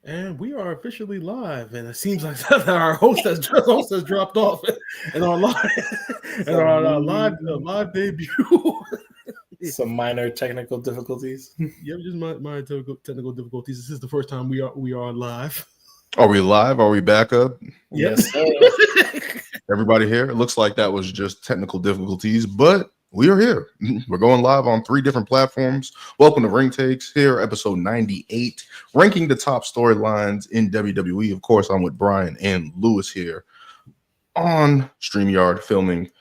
And we are officially live, and it seems like that our host has dropped off, and our live debut. Some minor technical difficulties. Yeah, just my technical difficulties. This is the first time we are live. Are we live? Are we back up? Yes, sir. Everybody here? It looks like that was just technical difficulties, but we are here. We're going live on 3 different platforms. Welcome to Ring Takes here, episode 98, ranking the top storylines in WWE. Of course, I'm with Brian and Lewis here on StreamYard filming.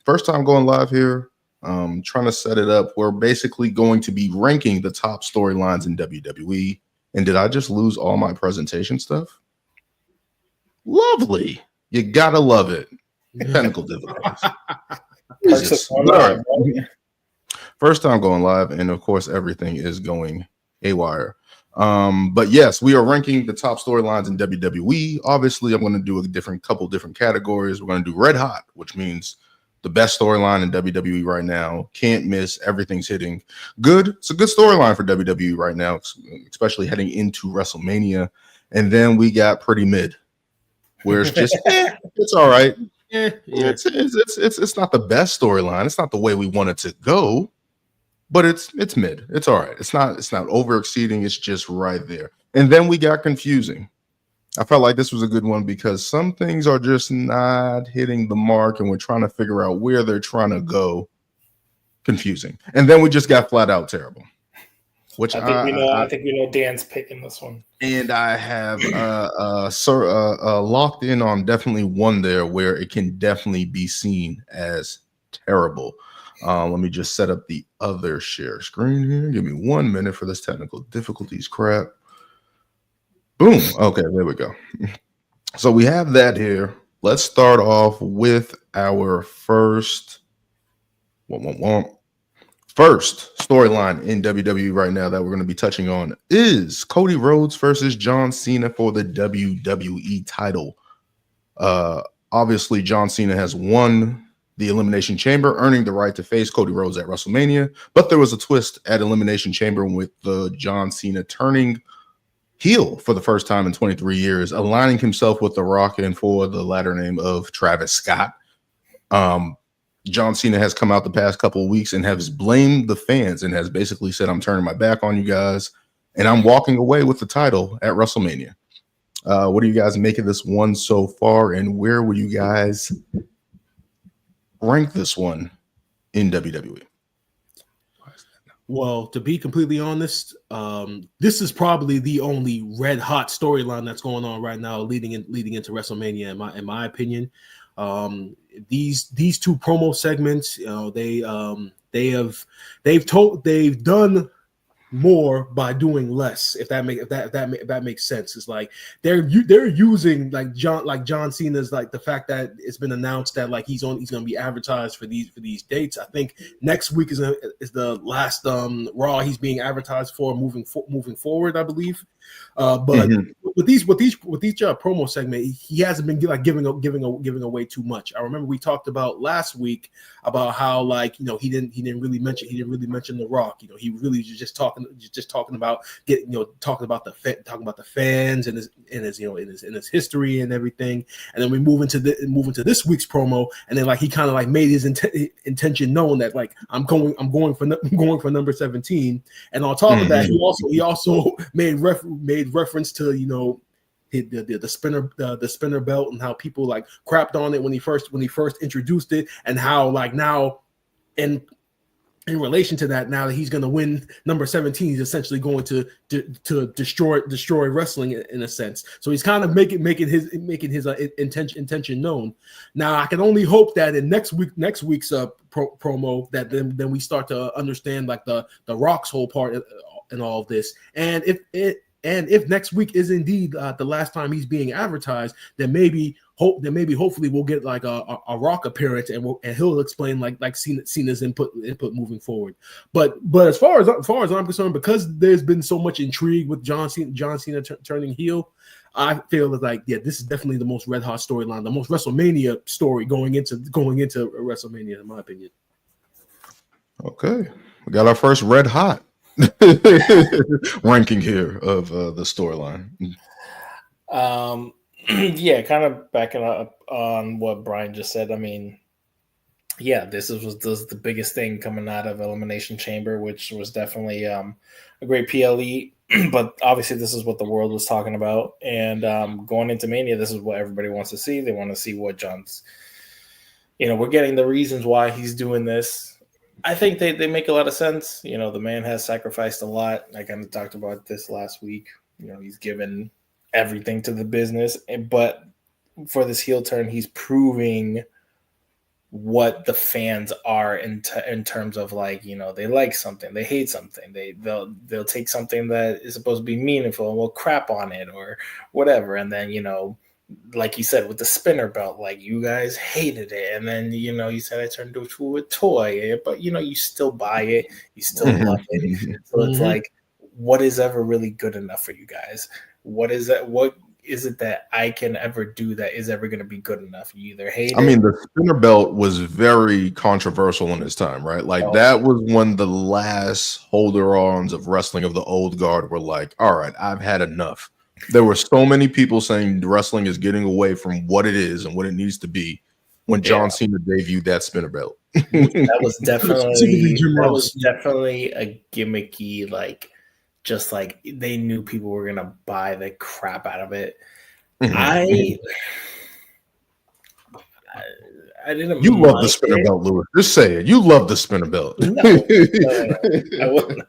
First time going live here. Trying to set it up. We're basically going to be ranking the top storylines in WWE. And did I just lose all my presentation stuff? Lovely. You gotta love it. Technical difficulties. First time going live, and of course everything is going haywire. But yes, we are ranking the top storylines in WWE. Obviously, I'm going to do a couple different categories. We're going to do Red Hot, which means the best storyline in WWE right now. Can't miss. Everything's hitting good. It's a good storyline for WWE right now, especially heading into WrestleMania. And then we got pretty mid, where it's just it's all right. It's not the best storyline. It's not the way we want it to go, but it's mid. It's all right. It's not over exceeding. It's just right there. And then we got confusing. I felt like this was a good one because some things are just not hitting the mark, and we're trying to figure out where they're trying to go. Confusing. And then we just got flat out terrible. Which I think we know Dan's picking this one. And I have locked in on definitely one there where it can definitely be seen as terrible. Let me just set up the other share screen here. Give me 1 minute for this technical difficulties crap. Boom. Okay, there we go. So we have that here. Let's start off with our first storyline in WWE right now that we're going to be touching on is Cody Rhodes versus John Cena for the WWE title. Obviously, John Cena has won the Elimination Chamber, earning the right to face Cody Rhodes at WrestleMania. But there was a twist at Elimination Chamber with John Cena turning heel for the first time in 23 years, aligning himself with The Rock and for the latter name of Travis Scott. John Cena has come out the past couple of weeks and has blamed the fans and has basically said, I'm turning my back on you guys and I'm walking away with the title at WrestleMania. What do you guys make of this one so far, and where would you guys rank this one in WWE? Well, to be completely honest, this is probably the only red hot storyline that's going on right now, leading into WrestleMania. In my opinion, these 2 promo segments, they've done more by doing less. If that makes sense, it's like they're using like John Cena's, like the fact that it's been announced that like he's going to be advertised for these dates. I think next week is the last Raw he's being advertised for moving forward, I believe. But with these promo segment, he hasn't been like giving away too much. I remember we talked about last week about how, like, he didn't really mention The Rock. He really was just talking about talking about the fans and his history and everything. And then we move into this week's promo, and then like he kind of like made his intention known that like I'm going for number 17. And on top of that, he also made reference to the spinner belt and how people like crapped on it when he first introduced it, and how like now in relation to that, now that he's going to win number 17, he's essentially going to destroy wrestling in a sense. So he's kind of making his intention known. Now I can only hope that in next week's promo that then we start to understand like the Rock's whole part in all of this, and if next week is indeed the last time he's being advertised, then hopefully we'll get like a Rock appearance, and he'll explain like Cena's input moving forward. But as far as I'm concerned, because there's been so much intrigue with John Cena turning heel, I feel like this is definitely the most red hot storyline, the most WrestleMania story going into WrestleMania, in my opinion. Okay, we got our first red hot. ranking here of the storyline. Yeah, kind of backing up on what Brian just said. I mean, yeah, this was the biggest thing coming out of Elimination Chamber, which was definitely a great PLE. But obviously, this is what the world was talking about. And going into Mania, this is what everybody wants to see. They want to see what John's, we're getting the reasons why he's doing this. I think they make a lot of sense. The man has sacrificed a lot. I kind of talked about this last week. He's given everything to the business. But for this heel turn, he's proving what the fans are in terms of they like something, they hate something, they'll take something that is supposed to be meaningful and will crap on it or whatever, and then like you said with the spinner belt, like you guys hated it, and then you said I turned into a toy, but you still buy it, you still love it. So it's like, what is ever really good enough for you guys? What is it that I can ever do that is ever going to be good enough? You either hate it. I mean, the spinner belt was very controversial in its time, right? Like that was when the last holder-ons of wrestling of the old guard were like, all right, I've had enough. There were so many people saying wrestling is getting away from what it is and what it needs to be when John Cena debuted that spinner belt. That was definitely a gimmicky, just like they knew people were gonna buy the crap out of it. I didn't. You love the spinner belt, Lewis. Just say it. You love the spinner belt. No, I wouldn't.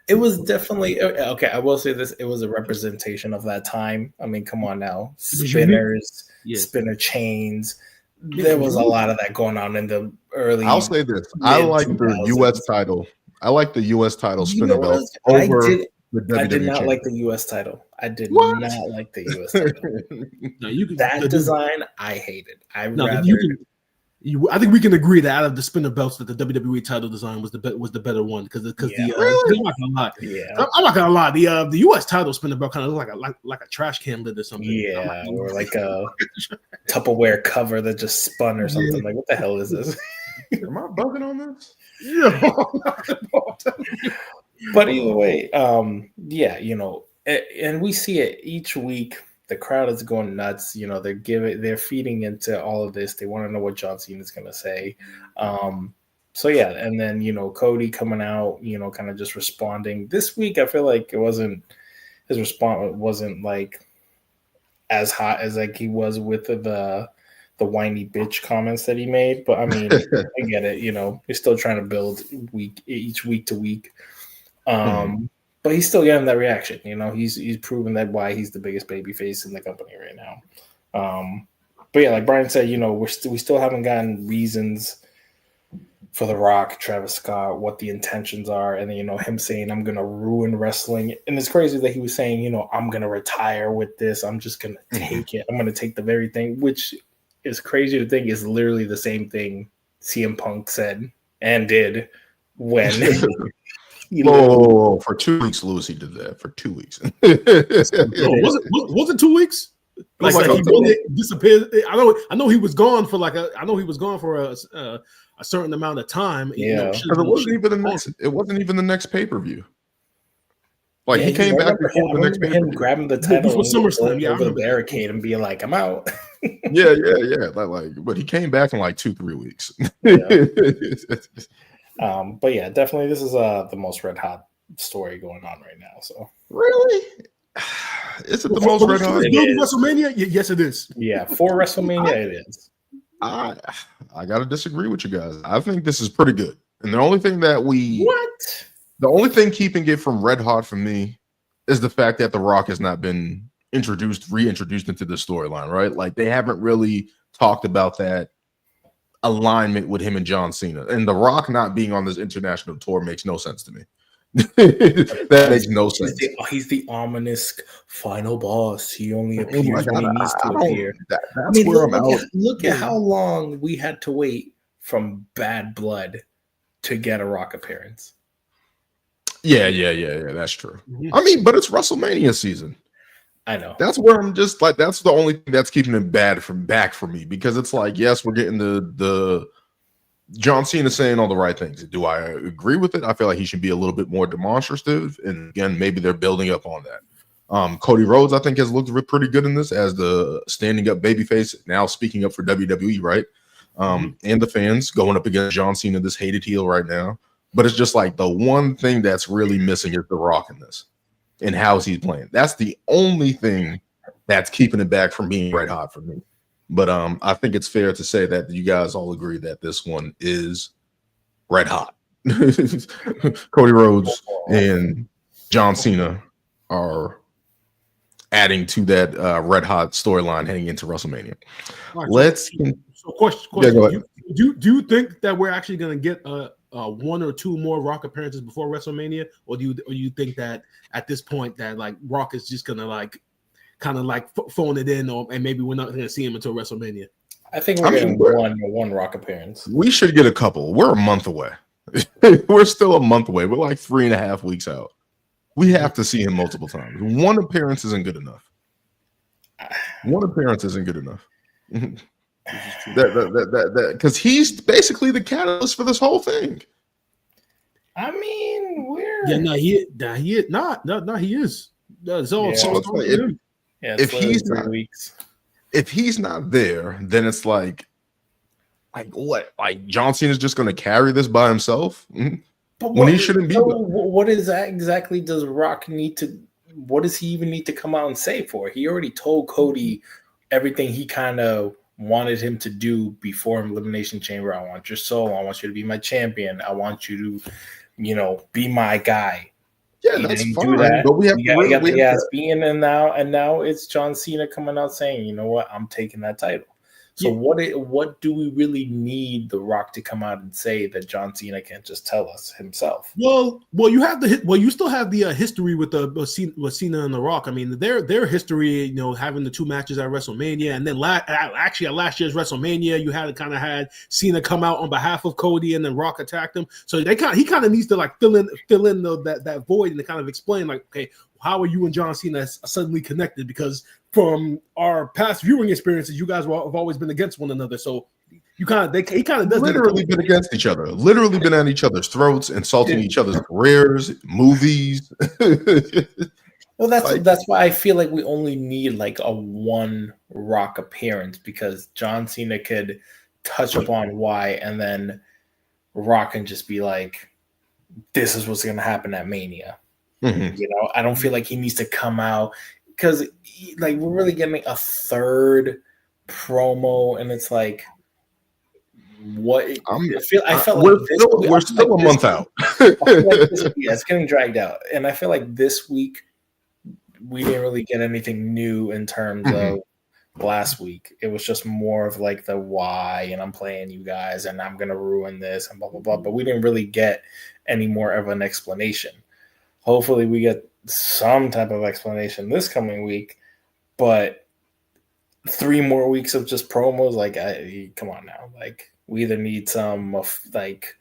It was definitely okay. I will say this: it was a representation of that time. I mean, come on now, spinners, spinner chains. There was a lot of that going on in the early. I'll say this: I like the U.S. title. I like the U.S. title spinner belt over the WWE. I did not like the U.S. title. I did not like the U.S. title. No, design, I hated. I think we can agree that out of the spinner belts, that the WWE title design was the better one because I'm not gonna lie. I'm not gonna lie. The U.S. title spinner belt kind of looked like a trash can lid or something. Yeah, or like a Tupperware cover that just spun or something. Like, what the hell is this? Am I bugging on this? Yeah. But either way, and we see it each week. The crowd is going nuts. They're feeding into all of this. They want to know what John Cena is going to say. So yeah, and then Cody coming out, kind of just responding. This week, I feel like his response wasn't like as hot as like he was with the whiny bitch comments that he made. But I mean, I get it. You're still trying to build each week to week. But he's still getting that reaction. He's proven that why he's the biggest babyface in the company right now. But yeah, like Brian said, we still haven't gotten reasons for The Rock, Travis Scott, what the intentions are, and then him saying I'm gonna ruin wrestling. And it's crazy that he was saying, I'm gonna retire with this. I'm just gonna take it. I'm gonna take the very thing, which is crazy to think is literally the same thing CM Punk said and did when. For 2 weeks, Lewis, he did that for 2 weeks. Was it 2 weeks? Like he really disappeared. I know he was gone for a certain amount of time. Yeah, it wasn't even the next pay-per-view. Like he came back before the next pay-per-view. Grabbing the title before SummerSlam, over the barricade and being like, "I'm out." yeah. But he came back in like 2-3 weeks. But yeah, definitely this is the most red hot story going on right now. So really, is it the most red hot? WrestleMania? Yes, it is. Yeah, for WrestleMania, it is. I gotta disagree with you guys. I think this is pretty good. And the only thing keeping it from red hot for me is the fact that The Rock has not been reintroduced into the storyline, right? Like they haven't really talked about that alignment with him and John Cena, and The Rock not being on this international tour makes no sense to me. That makes no sense. He's the ominous final boss. He only appears when he needs to appear. Look at how long we had to wait from Bad Blood to get a Rock appearance. Yeah. That's true. I mean, but it's WrestleMania season. I know. That's where I'm just like, that's the only thing that's keeping it back for me, because it's like, yes, we're getting the John Cena saying all the right things. Do I agree with it? I feel like he should be a little bit more demonstrative. And again, maybe they're building up on that. Cody Rhodes, I think, has looked pretty good in this as the standing up babyface, now speaking up for WWE, right? And the fans going up against John Cena, this hated heel right now. But it's just like the one thing that's really missing is The Rock in this and how's he playing. That's the only thing that's keeping it back from being red hot for me. But I think it's fair to say that you guys all agree that this one is red hot. Cody Rhodes and John Cena are adding to that red hot storyline heading into WrestleMania. Right, so question. Yeah, go ahead. Do you think that we're actually going to get one or two more Rock appearances before WrestleMania, or do you think that at this point that like Rock is just going to like kind of like phone it in, and maybe we're not going to see him until WrestleMania? I think we're getting one Rock appearance. We should get a couple. We're a month away. We're still a month away. We're like 3.5 weeks out. We have to see him multiple times. One appearance isn't good enough. That because he's basically the catalyst for this whole thing. I mean, he is. That's all. If he's not there, then it's like what? Like John Cena's just going to carry this by himself when he shouldn't be. So what is that exactly? Does Rock need to? What does he even need to come out and say for? He already told Cody everything he kind of wanted him to do before Elimination Chamber. I want your soul. I want you to be my champion. I want you to, be my guy. Yeah, that's fine. But we have got the ass being and now it's John Cena coming out saying, you know what, I'm taking that title. So what do we really need The Rock to come out and say that John Cena can't just tell us himself? Well, you have you still have the history with Cena and The Rock. I mean, their history, having the two matches at WrestleMania, and then at last year's WrestleMania, you had Cena come out on behalf of Cody, and then Rock attacked him. So he kind of needs to like fill in that void and to kind of explain like, okay, how are you and John Cena suddenly connected? Because from our past viewing experiences, you guys have always been against one another. So he kind of does literally been against each other, literally been at each other's throats, insulting each other's careers, movies. Well, that's why I feel like we only need like a one Rock appearance, because John Cena could touch upon why, and then Rock can just be like, "This is what's going to happen at Mania." Mm-hmm. I don't feel like he needs to come out, because like we're really getting a third promo, and it's like, what? I felt we're still a month out. It's getting dragged out, and I feel like this week we didn't really get anything new in terms of last week. It was just more of like the why, and I'm playing you guys, and I'm gonna ruin this, and blah blah blah. But we didn't really get any more of an explanation. Hopefully we get some type of explanation this coming week, but 3 more weeks of just promos, like, come on now. Like, we either need some of like,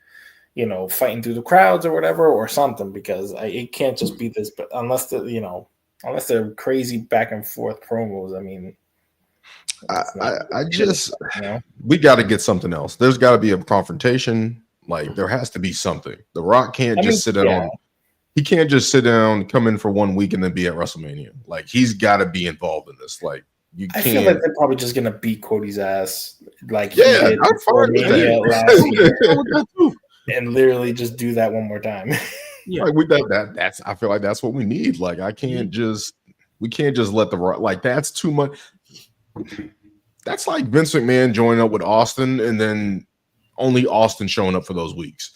fighting through the crowds or whatever, or something, because it can't just be this. But unless they're crazy back and forth promos, I mean, we got to get something else. There's got to be a confrontation. Like, there has to be something. The Rock can't sit down. He can't just sit down, come in for 1 week, and then be at WrestleMania. Like, he's got to be involved in this. Like, you can't. I feel like they're probably just gonna beat Cody's ass, like he did before Mania last year, and literally just do that one more time. Yeah, like with that's. I feel like that's what we need. Like, we can't just let the Rock. Like, that's too much. That's like Vince McMahon joining up with Austin, and then only Austin showing up for those weeks.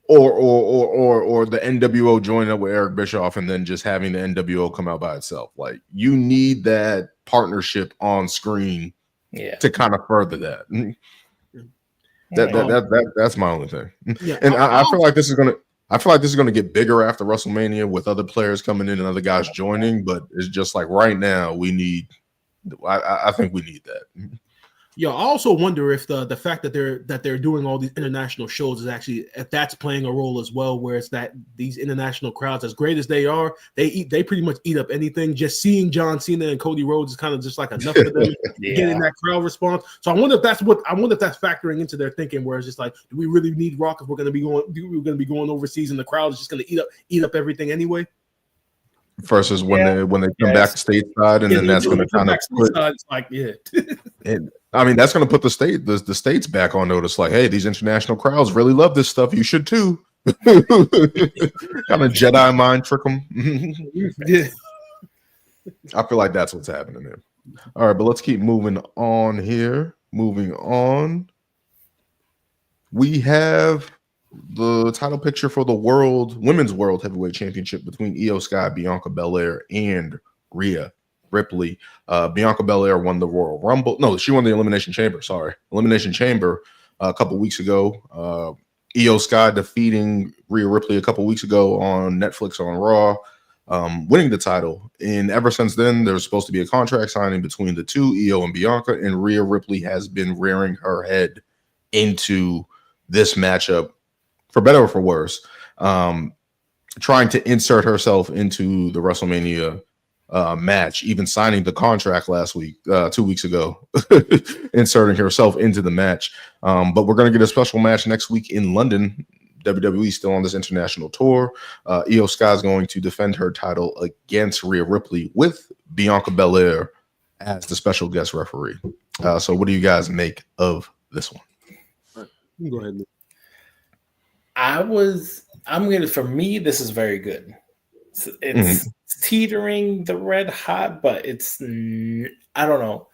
Or the NWO joining up with Eric Bischoff and then just having the NWO come out by itself. Like, you need that partnership on screen to kind of further that. That's my only thing. Yeah. And I feel like this is gonna get bigger after WrestleMania with other players coming in and other guys joining. But it's just like right now we need. I think we need that. Yeah, I also wonder if the fact that they're doing all these international shows is actually, if that's playing a role as well, where it's that these international crowds, as great as they are, they pretty much eat up anything. Just seeing John Cena and Cody Rhodes is kind of just like enough for them getting that crowd response. So I wonder if that's factoring into their thinking, where it's just like, do we really need Rock if we're going to be going overseas and the crowd is just going to eat up everything anyway? Versus when they come back stateside, and then that's going to kind of put, it's like, and I mean, that's going to put the states back on notice. Like, hey, these international crowds really love this stuff. You should too. Kind of Jedi mind trick them. Yeah. I feel like that's what's happening there. All right, but let's keep moving on here. Moving on, we have the title picture for the women's world heavyweight championship between Io Sky, Bianca Belair, and Rhea Ripley. Bianca Belair won the Royal Rumble. No, she won the Elimination Chamber. Elimination Chamber a couple weeks ago. Io Sky defeating Rhea Ripley a couple weeks ago on Netflix on Raw, winning the title. And ever since then, there's supposed to be a contract signing between the two, Io and Bianca, and Rhea Ripley has been rearing her head into this matchup, for better or for worse, trying to insert herself into the WrestleMania match, even signing the contract last week, 2 weeks ago, inserting herself into the match. But we're going to get a special match next week in London. WWE still on this international tour. Io Sky is going to defend her title against Rhea Ripley with Bianca Belair as the special guest referee. So what do you guys make of this one? Go ahead. For me, this is very good. It's teetering the red hot, but it's, I don't know.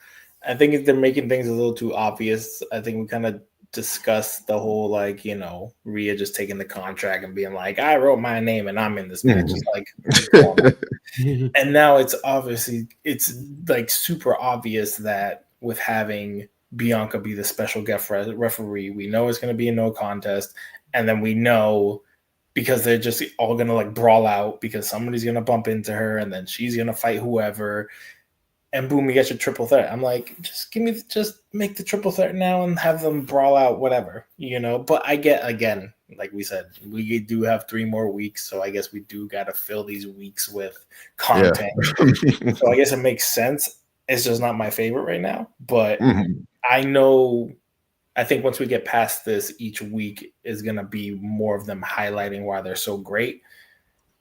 I think they're making things a little too obvious. I think we kind of discussed the whole, like, you know, Rhea just taking the contract and being like, I wrote my name and I'm in this match. It's like, and now it's like super obvious that with having Bianca be the special guest referee, we know it's going to be a no contest. And then we know, because they're just all going to like brawl out because somebody's going to bump into her and then she's going to fight whoever. And boom, you get your triple threat. I'm like, just make the triple threat now and have them brawl out, whatever, you know. But I get, again, like we said, we do have 3 more weeks. So I guess we do got to fill these weeks with content. Yeah. So I guess it makes sense. It's just not my favorite right now. But I think once we get past this, each week is going to be more of them highlighting why they're so great.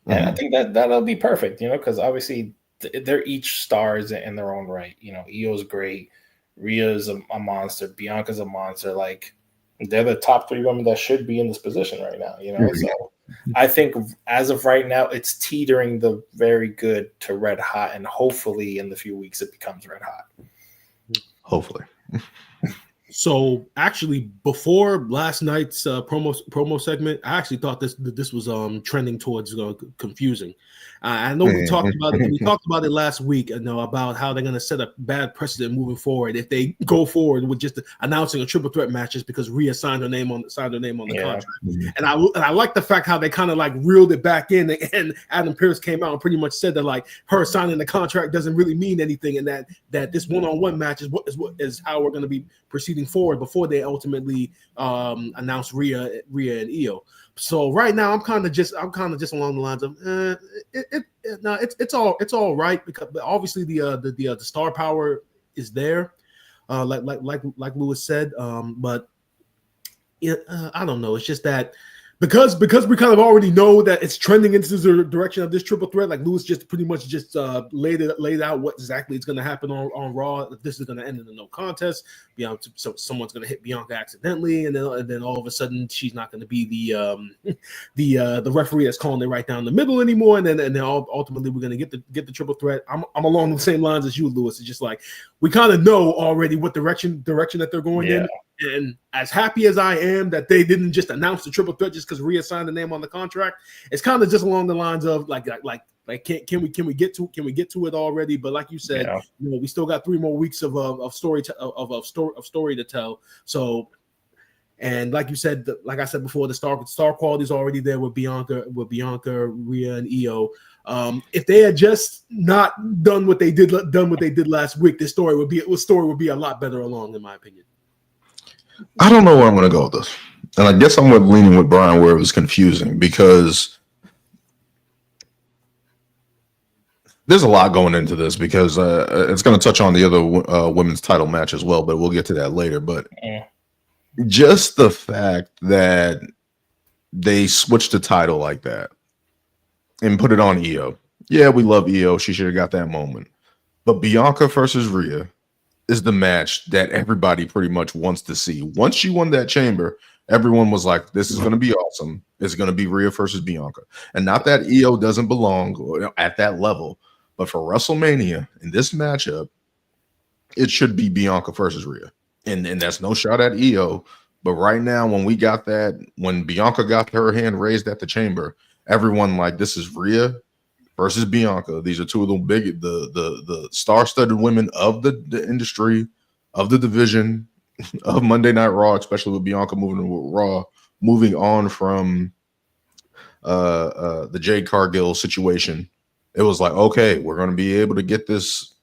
And I think that'll be perfect, you know, because obviously they're each stars in their own right. You know, Io's great. Rhea's a monster. Bianca's a monster. Like, they're the top 3 women that should be in this position right now, you know? So I think as of right now, it's teetering the very good to red hot. And hopefully in the few weeks, it becomes red hot. Hopefully. So actually, before last night's promo segment, I actually thought this was trending towards confusing. I know we talked about it. We talked about it last week. You know, about how they're going to set a bad precedent moving forward if they go forward with just announcing a triple threat match just because Rhea signed her name on the contract. And I like the fact how they kind of like reeled it back in, and Adam Pearce came out and pretty much said that like her signing the contract doesn't really mean anything, and that this one-on-one match is how we're going to be proceeding forward before they ultimately announce Rhea and Io. So right now I'm kind of just along the lines of it's all right, because obviously the star power is there, like Lewis said, but I don't know. It's just that because we kind of already know that it's trending into the direction of this triple threat. Like Lewis just pretty much just laid out what exactly is going to happen on Raw. This is going to end in a no contest. So someone's going to hit Bianca accidentally, and then all of a sudden she's not going to be the referee that's calling it right down the middle anymore. And then ultimately we're going to get the triple threat. I'm along the same lines as you, Lewis. It's just like we kind of know already what direction that they're going in. And as happy as I am that they didn't just announce the triple threat just because Rhea signed the name on the contract, it's kind of just along the lines of like can we get to it already? But like you said, you know, we still got 3 more weeks of story to tell. So And like you said, like I said before, the star quality is already there with Bianca, Rhea, and Io. If they had just not done what they did last week, this story would be a lot better along, in my opinion. I don't know where I'm going to go with this, and I guess I'm leaning with Brian where it was confusing because there's a lot going into this because it's going to touch on the other women's title match as well, but we'll get to that later. But just the fact that they switched the title like that and put it on Io. Yeah, we love Io. She should have got that moment. But Bianca versus Rhea is the match that everybody pretty much wants to see. Once she won that chamber, everyone was like, this is going to be awesome. It's going to be Rhea versus Bianca. And not that Io doesn't belong at that level, but for WrestleMania in this matchup, it should be Bianca versus Rhea. And that's no shot at Io. But right now, when Bianca got her hand raised at the chamber, everyone like, this is Rhea versus Bianca. These are two of the star-studded women of the industry, of the division, of Monday Night Raw, especially with Bianca moving on from the Jade Cargill situation. It was like, okay, we're going to be able to get this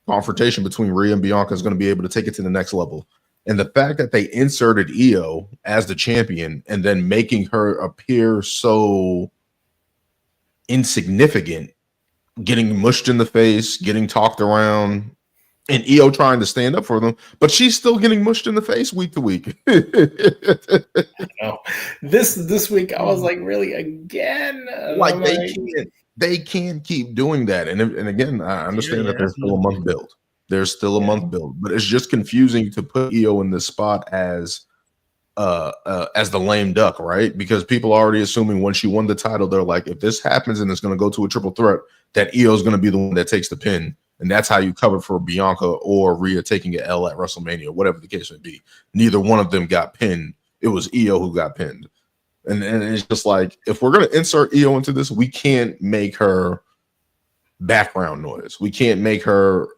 confrontation between Rhea and Bianca is going to be able to take it to the next level. And the fact that they inserted Io as the champion and then making her appear so insignificant, getting mushed in the face, getting talked around, and Io trying to stand up for them, but she's still getting mushed in the face week to week. This week I was like, really again? Like they can't keep doing that. And again, I understand that there's still a month build. There's still a month build, but it's just confusing to put Io in this spot as the lame duck, right? Because people are already assuming when she won the title, they're like, if this happens and it's going to go to a triple threat, that Io is going to be the one that takes the pin. And that's how you cover for Bianca or Rhea taking an L at WrestleMania, whatever the case may be. Neither one of them got pinned. It was Io who got pinned. And it's just like, if we're going to insert Io into this, we can't make her background noise. We can't make her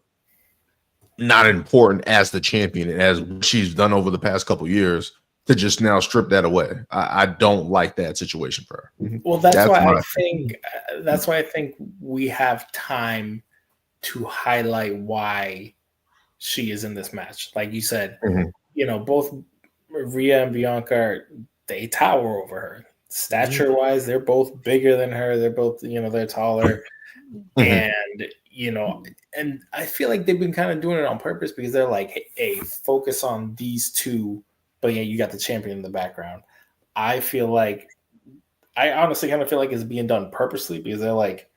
not important as the champion and as she's done over the past couple of years to just now strip that away. I don't like that situation for her. Well, that's why I think we have time to highlight why she is in this match. Like you said, both Rhea and Bianca, they tower over her. Stature wise, they're both bigger than her. They're both, they're taller. And, and I feel like they've been kind of doing it on purpose because they're like, hey, focus on these two, but yeah, you got the champion in the background. I honestly kind of feel like it's being done purposely because they're like,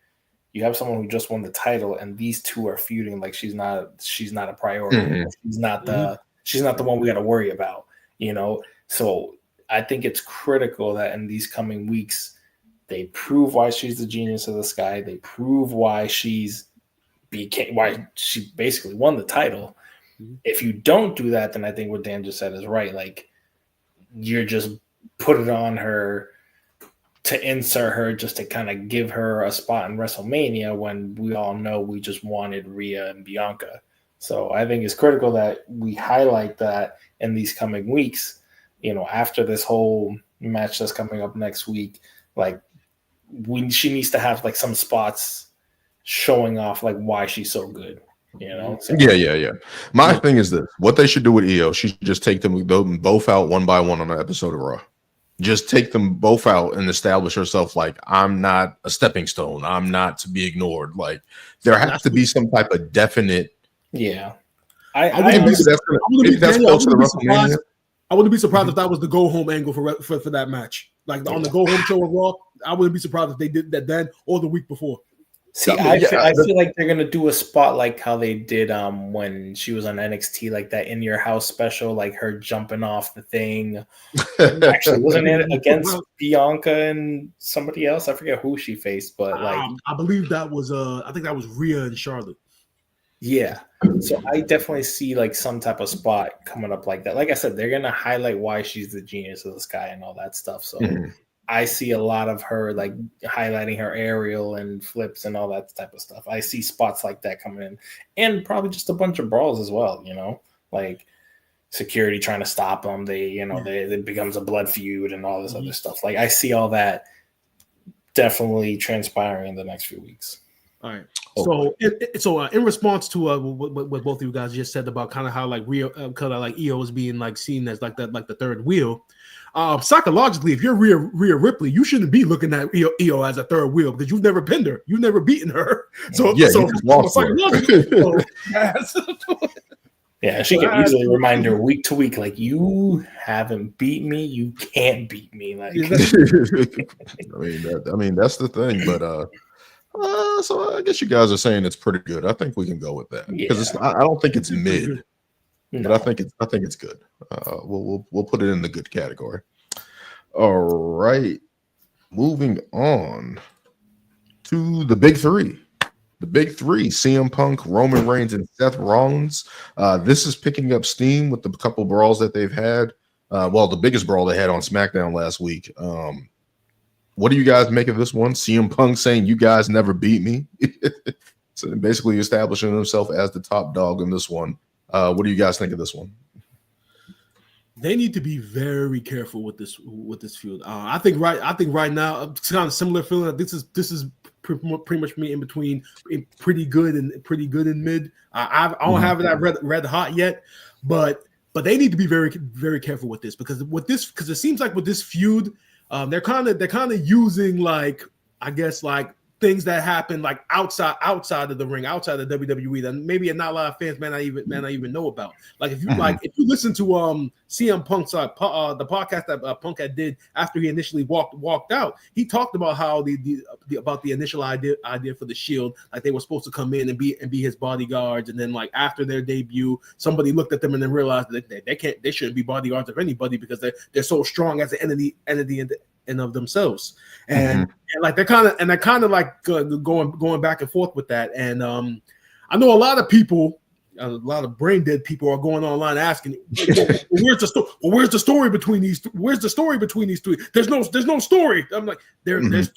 you have someone who just won the title and these two are feuding like she's not a priority. She's not the one we got to worry about, So I think it's critical that in these coming weeks, they prove why she's the genius of the sky. They prove why she basically won the title. If you don't do that, then I think what Dan just said is right. Like, you're just put it on her to insert her just to kind of give her a spot in WrestleMania when we all know we just wanted Rhea and Bianca. So I think it's critical that we highlight that in these coming weeks, after this whole match that's coming up next week, like she needs to have like some spots showing off like why she's so good. So, yeah. My thing is this: what they should do with Io, she should just take them both out one by one on an episode of Raw. Just take them both out and establish herself like, I'm not a stepping stone. I'm not to be ignored. Like, there has to be some type of definite. Yeah, I wouldn't be surprised if that was the go home angle for that match. Like on the go home show of Raw, I wouldn't be surprised if they did that then or the week before. See, I feel like they're gonna do a spot like how they did when she was on NXT, like that In Your House special, like her jumping off the thing. Actually, wasn't it against Bianca and somebody else? I forget who she faced, but like I believe that was I think that was Rhea and Charlotte. Yeah. So I definitely see like some type of spot coming up like that. Like I said, they're gonna highlight why she's the genius of the sky and all that stuff. So I see a lot of her like highlighting her aerial and flips and all that type of stuff. I see spots like that coming in, and probably just a bunch of brawls as well. Like security trying to stop them. It becomes a blood feud and all this other stuff. Like I see all that definitely transpiring in the next few weeks. All right. So, in response to what both of you guys just said about kind of how like EO is being like seen as like the third wheel, psychologically, if you're Rhea Ripley, you shouldn't be looking at EO as a third wheel because you've never pinned her, you've never beaten her. So yeah, so psychologically, yeah, she can easily remind her week to week, like you haven't beat me, you can't beat me. Like, I mean that's the thing, but so I guess you guys are saying it's pretty good. I think we can go with that because I don't think it's mid, but I think it's good. We'll put it in the good category. All right, moving on to the big three. The big three: CM Punk, Roman Reigns, and Seth Rollins. This is picking up steam with the couple brawls that they've had. Well, the biggest brawl they had on SmackDown last week. What do you guys make of this one? CM Punk saying, "You guys never beat me," so basically establishing himself as the top dog in this one. What do you guys think of this one? They need to be very careful with this feud. I think right now it's kind of similar feeling that this is pretty much me in between pretty good and mid. I don't have that red hot yet, but they need to be very very careful with this because it seems like with this feud. They're kind of using like I guess like things that happen like outside of the ring, outside of WWE that maybe not a lot of fans may not even know about. Like if you listen to CM Punk's the podcast that Punk had did after he initially walked out, he talked about how about the initial idea for the Shield, like they were supposed to come in and be his bodyguards, and then like after their debut, somebody looked at them and then realized that they shouldn't be bodyguards of anybody because they're so strong as an entity and of themselves, and like they're kind of like going back and forth with that. And I know a lot of people, a lot of brain dead people are going online asking, "Where's the story between these? Where's the story between these three? There's no story." I'm like, there's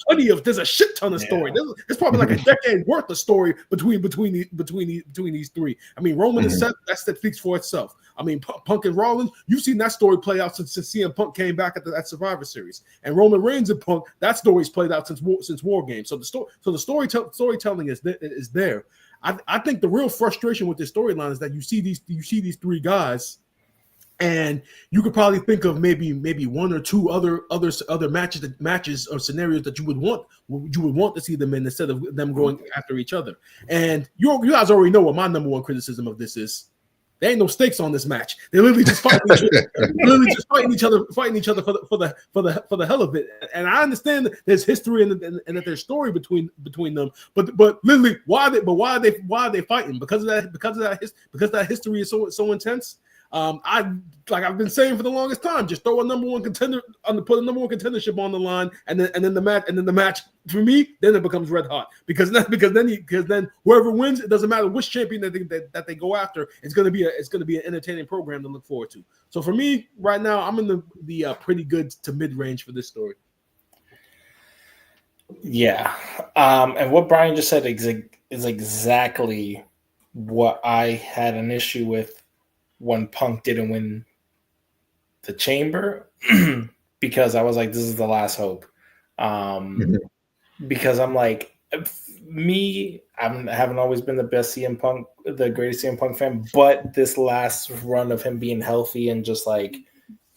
a shit ton of story. There's probably like a decade worth of story between these three. I mean, Roman and Seth, that speaks for itself. I mean, Punk and Rollins, you've seen that story play out since CM Punk came back at Survivor Series, and Roman Reigns and Punk, that story's played out since War Games. So the storytelling is there. I think the real frustration with this storyline is that you see these three guys, and you could probably think of maybe one or two other matches or scenarios that you would want to see them in instead of them going after each other. And you guys already know what my number one criticism of this is. There ain't no stakes on this match. They're literally just fighting each other, fighting each other for the hell of it. And I understand that there's history and that there's story between them. But literally, why are they fighting? Because that history is so intense. I've been saying for the longest time, just throw a number one contender put a number one contendership on the line, and then the match for me, then it becomes red hot because then whoever wins, it doesn't matter which champion that they go after, it's gonna be an entertaining program to look forward to. So for me, right now, I'm in the pretty good to mid range for this story. Yeah, and what Brian just said is exactly what I had an issue with when Punk didn't win the Chamber because I was like, this is the last hope. Because I'm like, I haven't always been the greatest CM Punk fan, but this last run of him being healthy and just like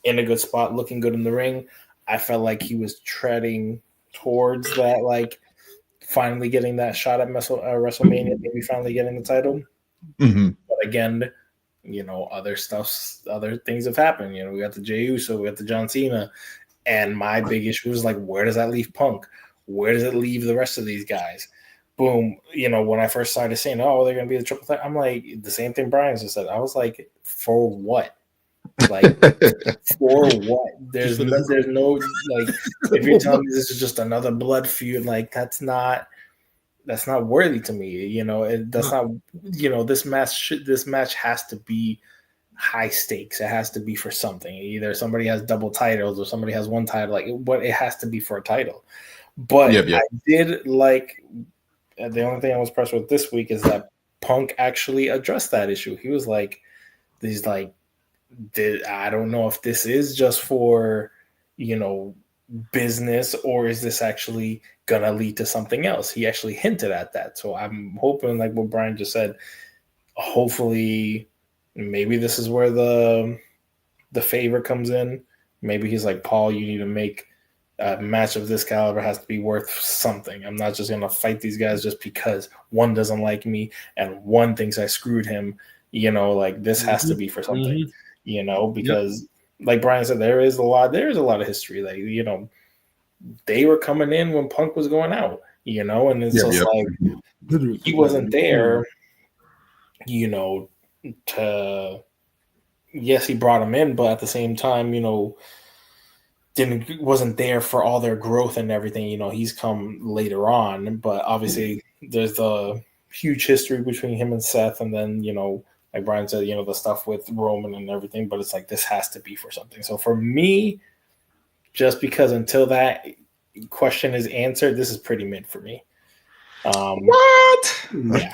in a good spot, looking good in the ring, I felt like he was treading towards that, like finally getting that shot at WrestleMania, maybe finally getting the title. But again, other things have happened. We got the Jey Uso, we got the John Cena, and my big issue was like, where does that leave Punk? Where does it leave the rest of these guys? Boom. When I first started saying, oh, they're going to be the triple threat, I'm like, the same thing Brian just said. I was like, for what? Like, for what? There's no, like, if you're telling me this is just another blood feud, like, that's not worthy to me. That's not, this match has to be high stakes. It has to be for something. Either somebody has double titles or somebody has one title, but it has to be for a title. But I did like, the only thing I was impressed with this week is that Punk actually addressed that issue. He was like, I don't know if this is just for, business, or is this actually gonna lead to something else? He actually hinted at that. So I'm hoping, like what Brian just said, hopefully maybe this is where the favor comes in. Maybe he's like, Paul, you need to make a match of this caliber has to be worth something. I'm not just gonna fight these guys just because one doesn't like me and one thinks I screwed him. Like this has to be for something. Because like Brian said, there is a lot of history. Like, they were coming in when Punk was going out, and it's like he wasn't there, to, yes, he brought him in, but at the same time, wasn't there for all their growth and everything. He's come later on, but obviously there's the huge history between him and Seth, and then, like Brian said, the stuff with Roman and everything, but it's like this has to be for something. So for me, just because until that question is answered, this is pretty mid for me. What? Yeah.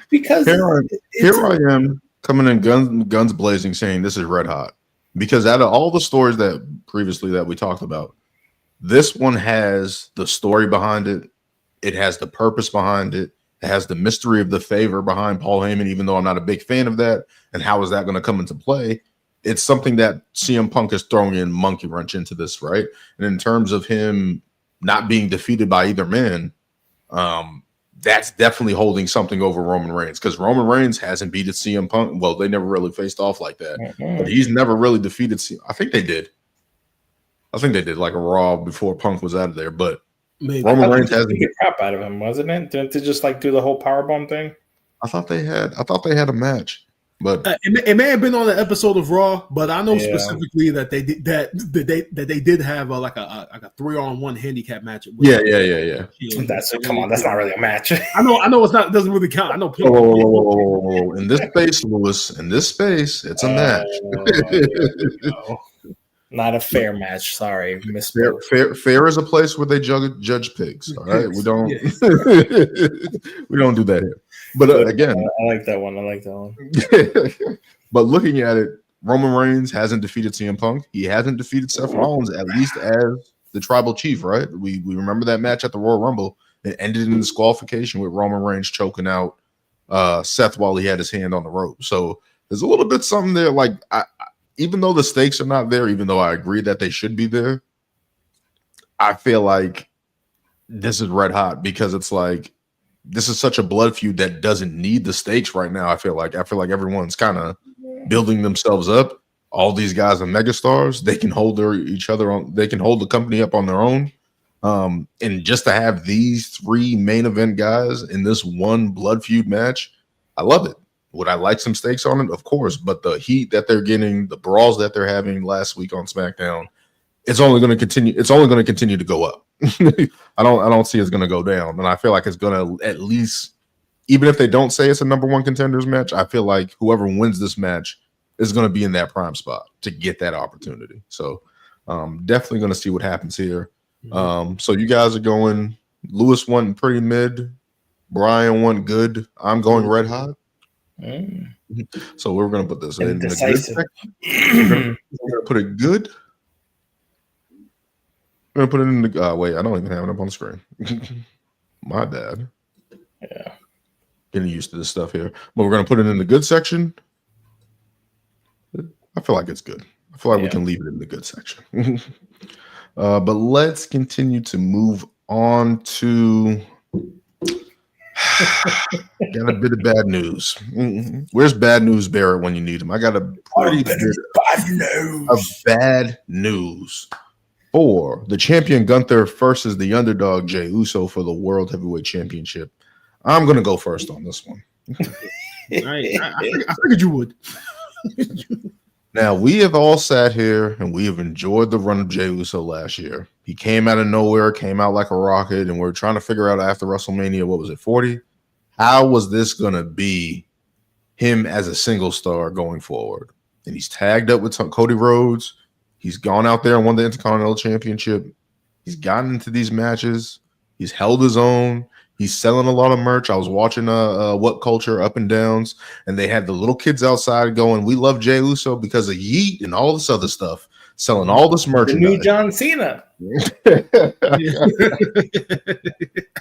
Because here I am coming in guns blazing saying this is red hot. Because out of all the stories that previously that we talked about, this one has the story behind it. It has the purpose behind it. It has the mystery of the favor behind Paul Heyman, even though I'm not a big fan of that. And how is that going to come into play? It's something that CM Punk is throwing in monkey wrench into this, right? And in terms of him not being defeated by either man, that's definitely holding something over Roman Reigns, because Roman Reigns hasn't beaten CM Punk. Well, they never really faced off like that, but he's never really defeated I think they did like a Raw before Punk was out of there, but maybe. Roman Reigns hasn't get crap out of him, wasn't it? Didn't they just like do the whole powerbomb thing? I thought they had a match. But it may have been on the episode of Raw, but I know specifically that they did they did have like a 3-on-1 handicap match. Yeah. Come on, that's not really a match. I know it's not. It doesn't really count. I know. Whoa. In this space, Lewis. In this space, it's a match. Not a fair match. Sorry, fair is a place where they judge pigs. All right, we don't we don't do that here. But again, I like that one. But looking at it, Roman Reigns hasn't defeated CM Punk. He hasn't defeated Seth Rollins, at least as the tribal chief, right? We remember that match at the Royal Rumble. It ended in disqualification with Roman Reigns choking out Seth while he had his hand on the rope. So there's a little bit something there. Like, even though the stakes are not there, even though I agree that they should be there, I feel like this is red hot, because it's like, this is such a blood feud that doesn't need the stakes right now. I feel like everyone's kind of building themselves up. All these guys are megastars. They can hold each other on. They can hold the company up on their own. And just to have these 3 main event guys in this one blood feud match, I love it. Would I like some stakes on it? Of course. But the heat that they're getting, the brawls that they're having last week on SmackDown, it's only going to continue. It's only going to continue to go up. I don't see it's going to go down, and I feel like it's going to, at least, even if they don't say it's a number 1 contenders match, I feel like whoever wins this match is going to be in that prime spot to get that opportunity. So definitely going to see what happens here. So you guys are going. Lewis went pretty mid. Brian went good. I'm going red hot. So we're going to put this in the good section. We're going to put it good. I'm gonna put it in the wait, I don't even have it up on the screen. My bad. Yeah. Getting used to this stuff here. But we're gonna put it in the good section. I feel like it's good. I feel like we can leave it in the good section. But let's continue to move on to got a bit of bad news. Where's Bad News Barrett when you need him? I got a pretty bit of bad news. For the champion Gunther versus the underdog Jey Uso for the World Heavyweight Championship. I'm going to go first on this one. I figured you would. Now, we have all sat here and we have enjoyed the run of Jey Uso last year. He came out of nowhere, came out like a rocket, and we're trying to figure out after WrestleMania, what was it, 40? How was this going to be him as a single star going forward? And he's tagged up with Cody Rhodes. He's gone out there and won the Intercontinental Championship. He's gotten into these matches. He's held his own. He's selling a lot of merch. I was watching What Culture Up and Downs, and they had the little kids outside going, "We love Jey Uso because of Yeet and all this other stuff." Selling all this The merchandise. new John Cena.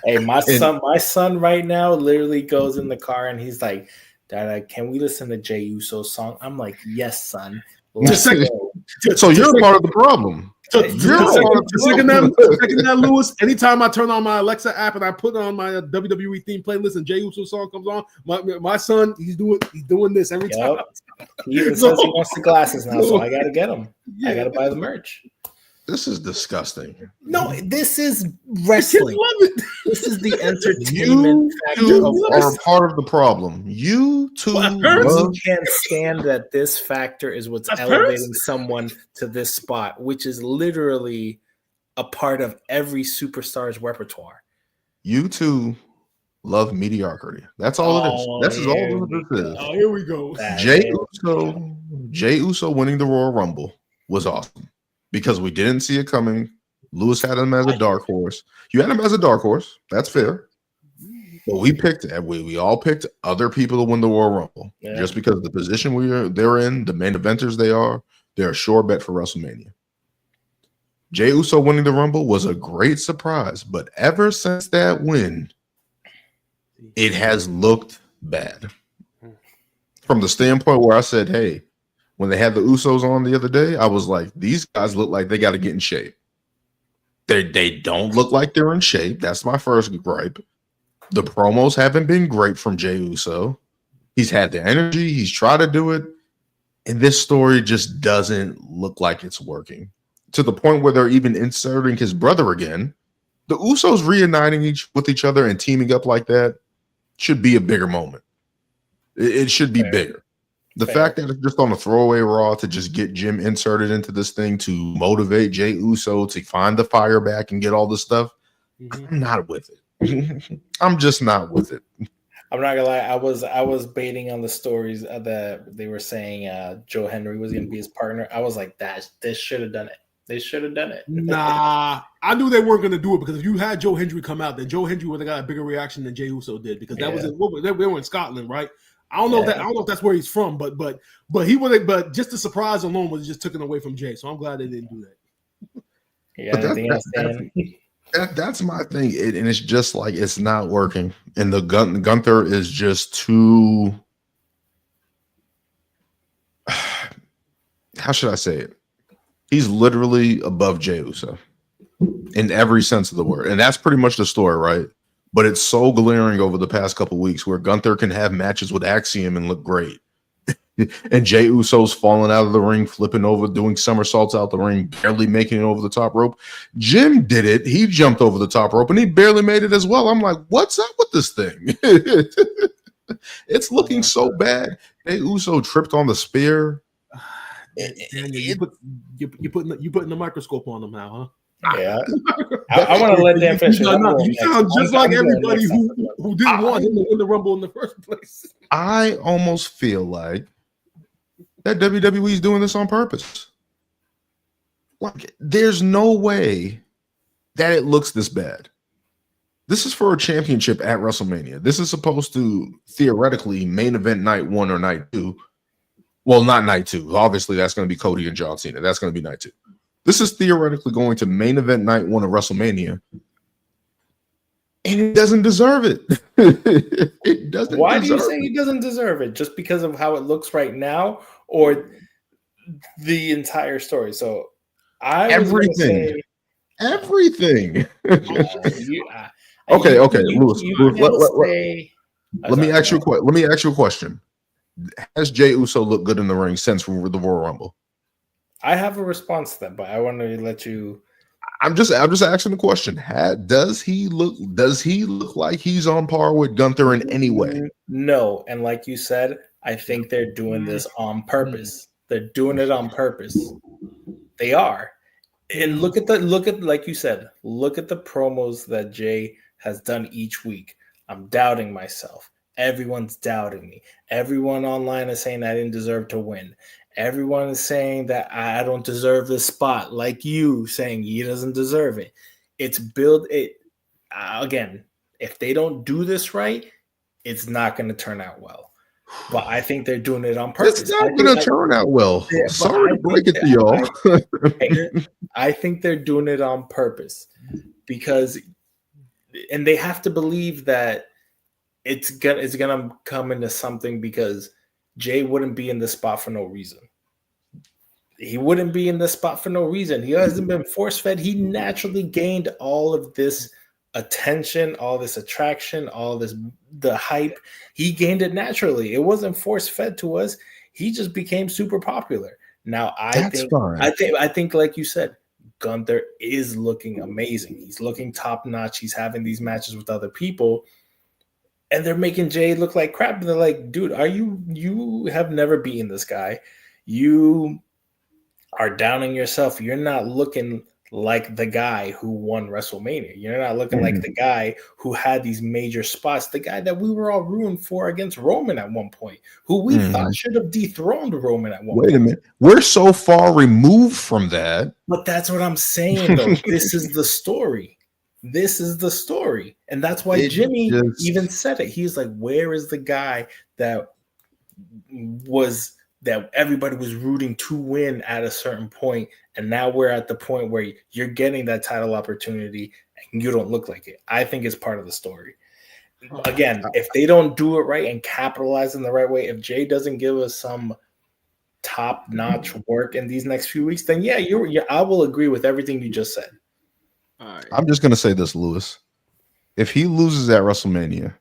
Hey, my son right now literally goes in the car and he's like, "Dad, can we listen to Jey Uso's song?" I'm like, "Yes, son." Just second, so you're part of the problem. Second that, Lewis. Anytime I turn on my Alexa app and I put on my WWE theme playlist and Jey Uso song comes on, my son, he's doing this every time. He even says he wants the glasses now, so I got to get them. Yeah. I got to buy the merch. This is disgusting. No, this is wrestling. This is the entertainment factor. Are part of the problem. You two can't stand that this factor is what's elevating someone to this spot, which is literally a part of every superstar's repertoire. You two love mediocrity. That's all it is. That's all this is. Oh, here we go. Jey Uso winning the Royal Rumble was awesome. Because we didn't see it coming. Lewis had him as a dark horse. You had him as a dark horse. That's fair. But we all picked other people to win the Royal Rumble. Yeah. Just because the position they're in, the main eventers they're a sure bet for WrestleMania. Jey Uso winning the Rumble was a great surprise. But ever since that win, it has looked bad. From the standpoint where I said, hey, when they had the Usos on the other day, I was like, these guys look like they got to get in shape. They don't look like they're in shape. That's my first gripe. The promos haven't been great from Jey Uso. He's had the energy. He's tried to do it. And this story just doesn't look like it's working. To the point where they're even inserting his brother again. The Usos reuniting with each other and teaming up like that should be a bigger moment. It should be bigger. The fact that it's just on a throwaway Raw to just get Jim inserted into this thing to motivate Jey Uso to find the fire back and get all this stuff, I'm not with it. I'm just not with it. I'm not gonna lie. I was baiting on the stories that they were saying Joe Henry was gonna be his partner. I was like, this should have done it. They should have done it. Nah, I knew they weren't going to do it because if you had Joe Hendry come out, then Joe Hendry would have got a bigger reaction than Jey Uso did because that was they were in Scotland, right? I don't know if that's where he's from, but he would. But just the surprise alone was just taken away from Jay. So I'm glad they didn't do that. Yeah, that's my thing, and it's just like it's not working. And the Gunther is just too. How should I say it? He's literally above Jey Uso in every sense of the word, and that's pretty much the story, right? But it's so glaring over the past couple of weeks where Gunther can have matches with Axiom and look great. And Jey Uso's falling out of the ring, flipping over, doing somersaults out the ring, barely making it over the top rope. Jim did it. He jumped over the top rope and he barely made it as well. I'm like, what's up with this thing? It's looking so bad. Jey Uso tripped on the spear. You're putting the microscope on them now, huh? Yeah, I want to let them finish. You sound just like everybody who didn't want him to win the Rumble in the first place. I almost feel like that WWE is doing this on purpose. Like, there's no way that it looks this bad. This is for a championship at WrestleMania. This is supposed to theoretically main event night 1 or night 2. Well, not night 2. Obviously, that's going to be Cody and John Cena. That's going to be night 2. This is theoretically going to main event night 1 of WrestleMania, and it doesn't deserve it. It doesn't. Why do you say he doesn't deserve it? Just because of how it looks right now, or the entire story? So everything. Okay. Lewis, let me ask you a question. Has Jey Uso looked good in the ring since the Royal Rumble? I have a response to that, but I want to let you. I'm just asking the question. Does he look like he's on par with Gunther in any way? No, and like you said, I think they're doing this on purpose. They're doing it on purpose. They are. And look at like you said, look at the promos that Jay has done each week. I'm doubting myself. Everyone's doubting me. Everyone online is saying I didn't deserve to win. Everyone is saying that I don't deserve this spot, like you saying he doesn't deserve it. It's if they don't do this right, it's not going to turn out well. But I think they're doing it on purpose. It's not going to turn out well. Yeah, Sorry to break it to y'all. I think they're doing it on purpose because, and they have to believe that it's gonna come into something because Jay wouldn't be in this spot for no reason. He wouldn't be in this spot for no reason. He hasn't been force fed. He naturally gained all of this attention, all this attraction, the hype. He gained it naturally. It wasn't force fed to us. He just became super popular. Now I think like you said, Gunther is looking amazing. He's looking top notch. He's having these matches with other people, and they're making Jay look like crap. And they're like, dude, you have never beaten this guy. You are downing yourself. You're not looking like the guy who won WrestleMania. You're not looking like the guy who had these major spots, the guy that we were all rooting for against Roman at one point, who we thought should have dethroned Roman at one point. Wait a minute. We're so far removed from that. But that's what I'm saying, though. This is the story. This is the story. And that's why Jimmy even said it. He's like, where is the guy that everybody was rooting to win at a certain point, and now we're at the point where you're getting that title opportunity and you don't look like it. I think it's part of the story. Again, if they don't do it right and capitalize in the right way, if Jay doesn't give us some top-notch work in these next few weeks, then yeah, I will agree with everything you just said. All right. I'm just gonna say this, Lewis. If he loses at WrestleMania,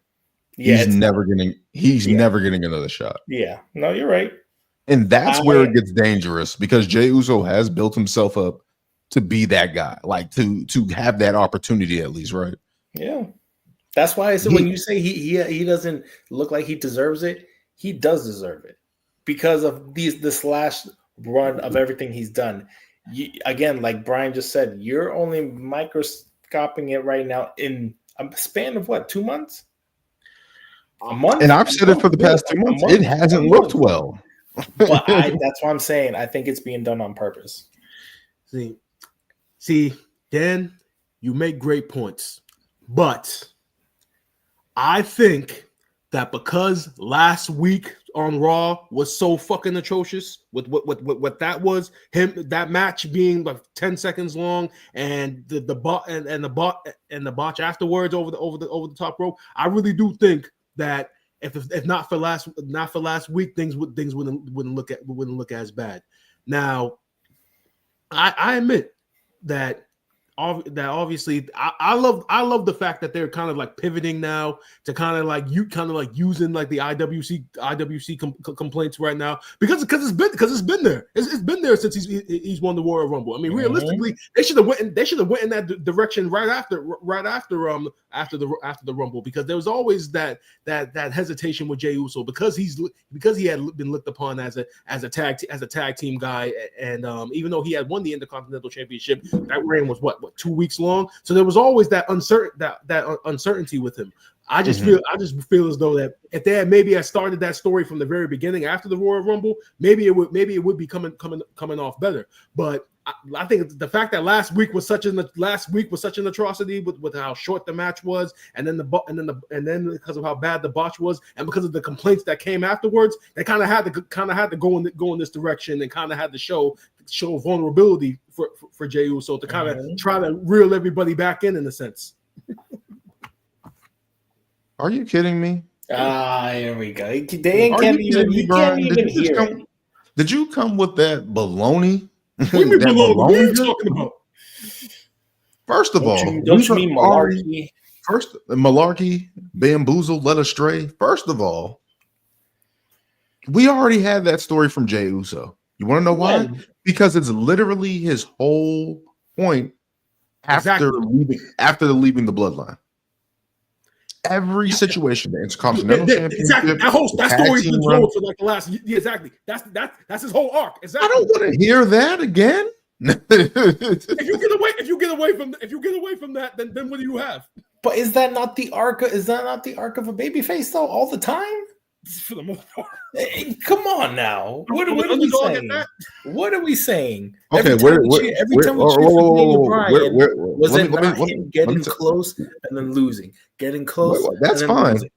he's never getting another shot. Yeah, no, you're right. And that's where it gets dangerous because Jey Uso has built himself up to be that guy, like to have that opportunity at least, right? Yeah. That's why I said when you say he doesn't look like he deserves it, he does deserve it because of this last run of everything he's done. Again, like Brian just said, you're only microscoping it right now in a span of what, 2 months? A month? And I've said it for the past 2 months. It hasn't looked well. But that's what I'm saying. I think it's being done on purpose. See, Dan, you make great points. But I think that because last week on Raw was so fucking atrocious with what that was, that match being like 10 seconds long and the botch afterwards over the top rope, I really do think that if not for last week, things wouldn't look as bad. Now, I admit that obviously I love the fact that they're kind of like pivoting now to kind of like using like the IWC complaints right now because it's been there. It's been there since he's won the Royal Rumble. I mean, realistically, they should have went in that direction right after the Rumble because there was always that hesitation with Jey Uso because he had been looked upon as a tag team guy, and even though he had won the Intercontinental Championship, that reign was what 2 weeks long. So there was always that uncertainty with him. I just feel as though that if they had started that story from the very beginning after the Royal Rumble, maybe it would be coming off better. But I think the fact that last week was such an atrocity with how short the match was, and then because of how bad the botch was, and because of the complaints that came afterwards, they kind of had to go in this direction and kind of had to show vulnerability for Jey Uso to kind of try to reel everybody back in a sense. Are you kidding me? Here we go. You can't even hear it. Did you come with that baloney? What are you talking about? First of all, don't you mean malarkey? First, malarkey, bamboozled, led astray. First of all, we already had that story from Jey Uso. You want to know why? Because it's literally his whole point after leaving the bloodline. Every situation, the Intercontinental Championship, exactly. That story's been told for like the last. Yeah, exactly. That's his whole arc. Exactly. I don't want to hear that again. if you get away from that, then what do you have? But is that not the arc? Is that not the arc of a babyface though? All the time. for the most part. Hey, come on now. What are we Underdog at saying? that? What are we saying? Okay, every time we cheer for Daniel Bryan, was it not him getting close and then losing? Getting close That's and then fine. losing.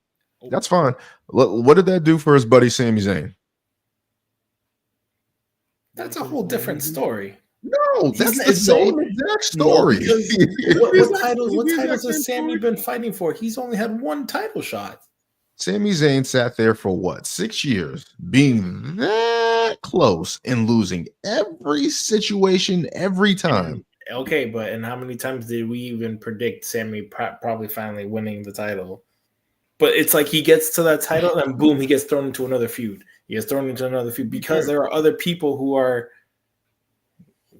That's fine. What did that do for his buddy Sami Zayn? That's a whole different story. No, that's the same exact story. No, what titles has Sammy been fighting for? He's only had one title shot. Sami Zayn sat there for what, 6 years, being that close and losing every situation every time. Okay, but and how many times did we even predict Sammy probably finally winning the title? But it's like he gets to that title and boom, he gets thrown into another feud. He gets thrown into another feud because there are other people who are.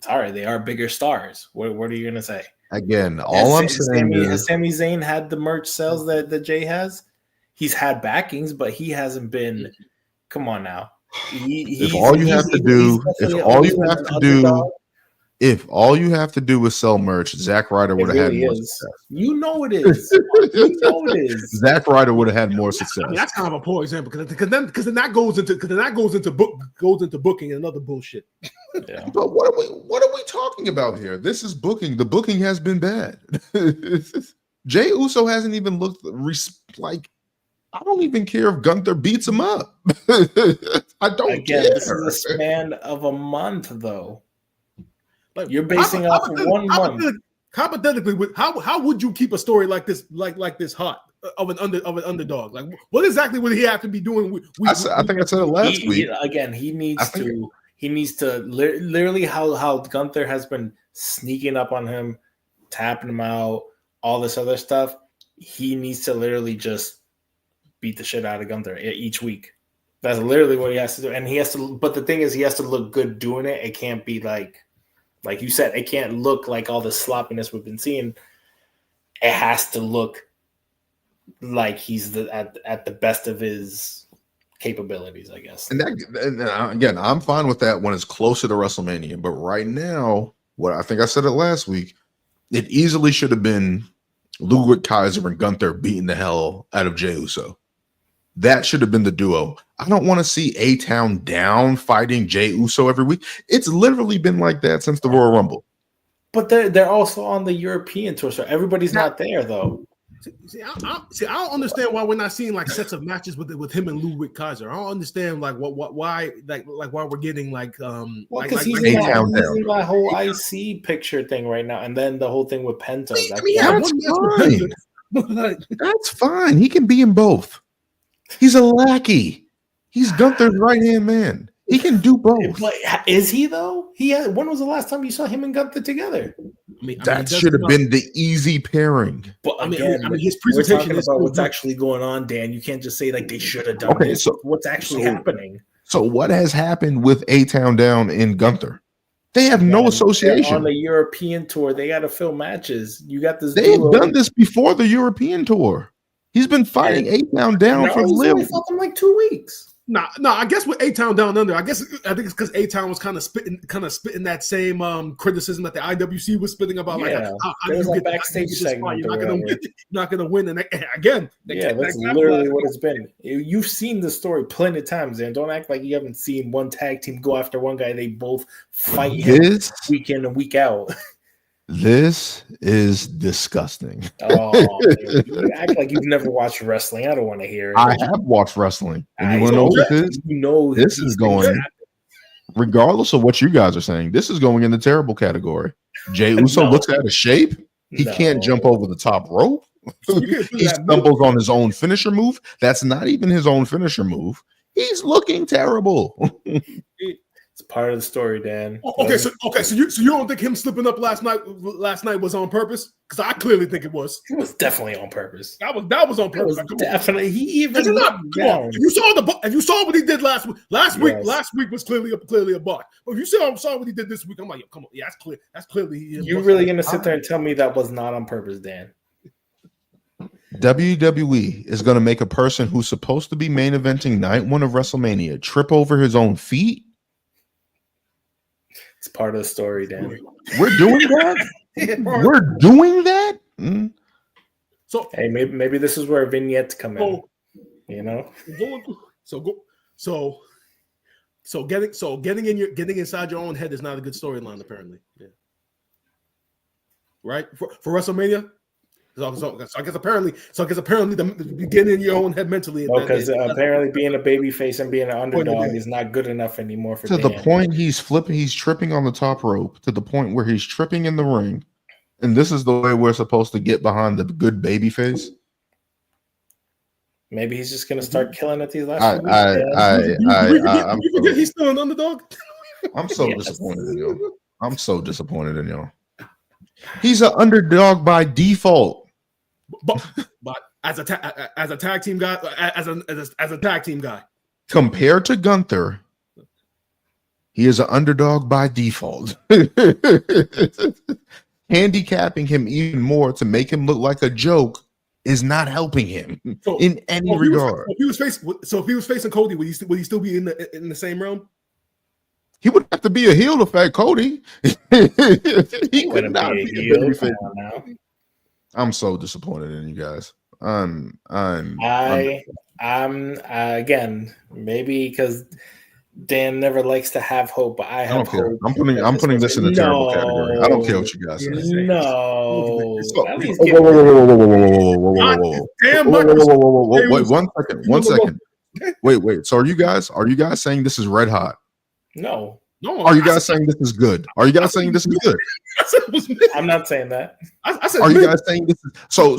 Sorry, they are bigger stars. What are you gonna say? Again, I'm saying has Sami Zayn had the merch sales that Jay has? He's had backings, but he hasn't been. If all you have to do is sell merch, Zack Ryder would have had more success. You know it is. Zack Ryder would have had more success. I mean, that's kind of a poor example because then that goes into booking and another bullshit. Yeah. But what are we talking about here? This is booking. The booking has been bad. Jey Uso hasn't even looked like. I don't even care if Gunther beats him up. I don't care. This is a span of a month, though. Like, you're basing off of 1 month. Hypothetically, how would you keep a story like this hot of an underdog? Like, what exactly would he have to be doing? I think I said it last week. He needs to literally how Gunther has been sneaking up on him, tapping him out, all this other stuff. He needs to literally just beat the shit out of Gunther each week. That's literally what he has to do. And he has to, but the thing is, he has to look good doing it. It can't be like you said, it can't look like all the sloppiness we've been seeing. It has to look like he's at the best of his capabilities, I guess. And again, I'm fine with that when it's closer to WrestleMania. But right now, what I think I said it last week, it easily should have been Ludwig Kaiser and Gunther beating the hell out of Jey Uso. That should have been the duo. I don't want to see A-Town Down fighting Jey Uso every week. It's literally been like that since the Royal Rumble. But they're also on the European tour, so everybody's not there though. I don't understand why we're not seeing like sets of matches with him and Ludwig Kaiser. I don't understand why why we're getting because he's in that whole IC picture thing right now, and then the whole thing with Penta. That's fine. That's fine. He can be in both. He's a lackey. He's Gunther's right-hand man. He can do both. But is he though? When was the last time you saw him and Gunther together? That should have been the easy pairing. But again, his presentation is about what's actually going on, Dan. You can't just say like they should have done this. So, what's actually happening? So what has happened with A-Town Down and Gunther? They have no association. On the European tour, they got to fill matches. You got this. They've done this before the European tour. He's been fighting A-Town Down for live. He's fought them like 2 weeks. No. I guess with A-Town Down Under, I think it's because A-Town was kind of spitting that same criticism that the IWC was spitting about. How do you get backstage segment? You're not gonna win. And again, that's literally what it's been. You've seen the story plenty of times, and don't act like you haven't seen one tag team go after one guy. They both fight him week in and week out. This is disgusting. Oh, you act like you've never watched wrestling. I don't want to hear it. I have watched wrestling. And you want to know what this is? This is going, regardless of what you guys are saying, this is going in the terrible category. Jey Uso looks out of shape. He can't jump over the top rope. He stumbles on his own finisher move. That's not even his own finisher move. He's looking terrible. It's part of the story, Dan. So you don't think him slipping up last night was on purpose? Because I clearly think it was. It was definitely on purpose. That was on purpose. Definitely. He even if you saw what he did last week. Last week was clearly a bot. But if you saw what he did this week, I'm like, come on, that's clear. That's clearly. You're really gonna sit there and tell me that was not on purpose, Dan? WWE is going to make a person who's supposed to be main eventing night one of WrestleMania trip over his own feet. It's part of the story, Dan. We're doing that? We're doing that? Mm. So hey, maybe this is where vignettes come in. You know? Getting inside your own head is not a good storyline, apparently. Yeah. Right? For WrestleMania? So I guess apparently the getting in your own head mentally. Because apparently being a baby face and being an underdog is not good enough anymore for to Dan. the point he's tripping on the top rope, to the point where he's tripping in the ring. And this is the way we're supposed to get behind the good baby face. Maybe he's just gonna start killing at these last I'm he's still an underdog. I'm so disappointed in y'all. I'm so disappointed in y'all. He's an underdog by default. But as a tag team guy, as a tag team guy, compared to Gunther, he is an underdog by default. Handicapping him even more to make him look like a joke is not helping him in any regard. If he was facing Cody, would he still be in the same realm? He would have to be a heel to fight Cody. He could not be a heel now. I'm so disappointed in you guys. I'm again, maybe because Dan never likes to have hope, but I have hope. I'm putting this in the terrible category. I don't care what you guys say. No. Wait, 1 second. Wait. So are you guys saying this is red hot? No. Are you guys saying this is good? Are you guys saying this is good? I'm not saying that. I said, are you guys saying this is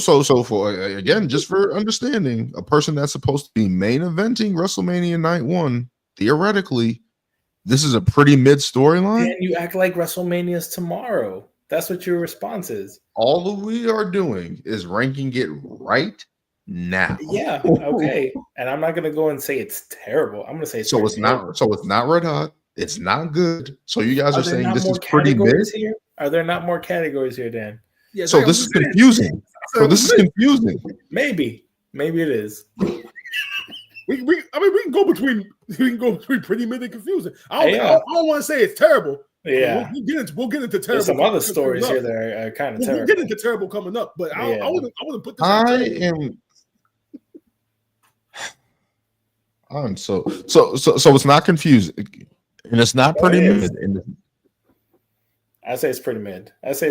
so for again, just for understanding, a person that's supposed to be main eventing WrestleMania Night 1, theoretically, this is a pretty mid storyline? And you act like WrestleMania's tomorrow. That's what your response is. All we are doing is ranking it right now. Yeah, okay. And I'm not gonna go and say it's terrible. I'm gonna say it's not red hot. It's not good. So you guys are saying this is pretty mid? Here? Are there not more categories here, Dan? Yeah, so this is confusing. So this is confusing. Maybe it is. We can go between pretty mid and confusing. I don't want to say it's terrible. Yeah, we'll get into terrible. There's some other stories here that are kind of terrible. We'll get into terrible coming up, but I wouldn't put this. I'm so it's not confusing. And it's not pretty mid. I say it's pretty mid. Let's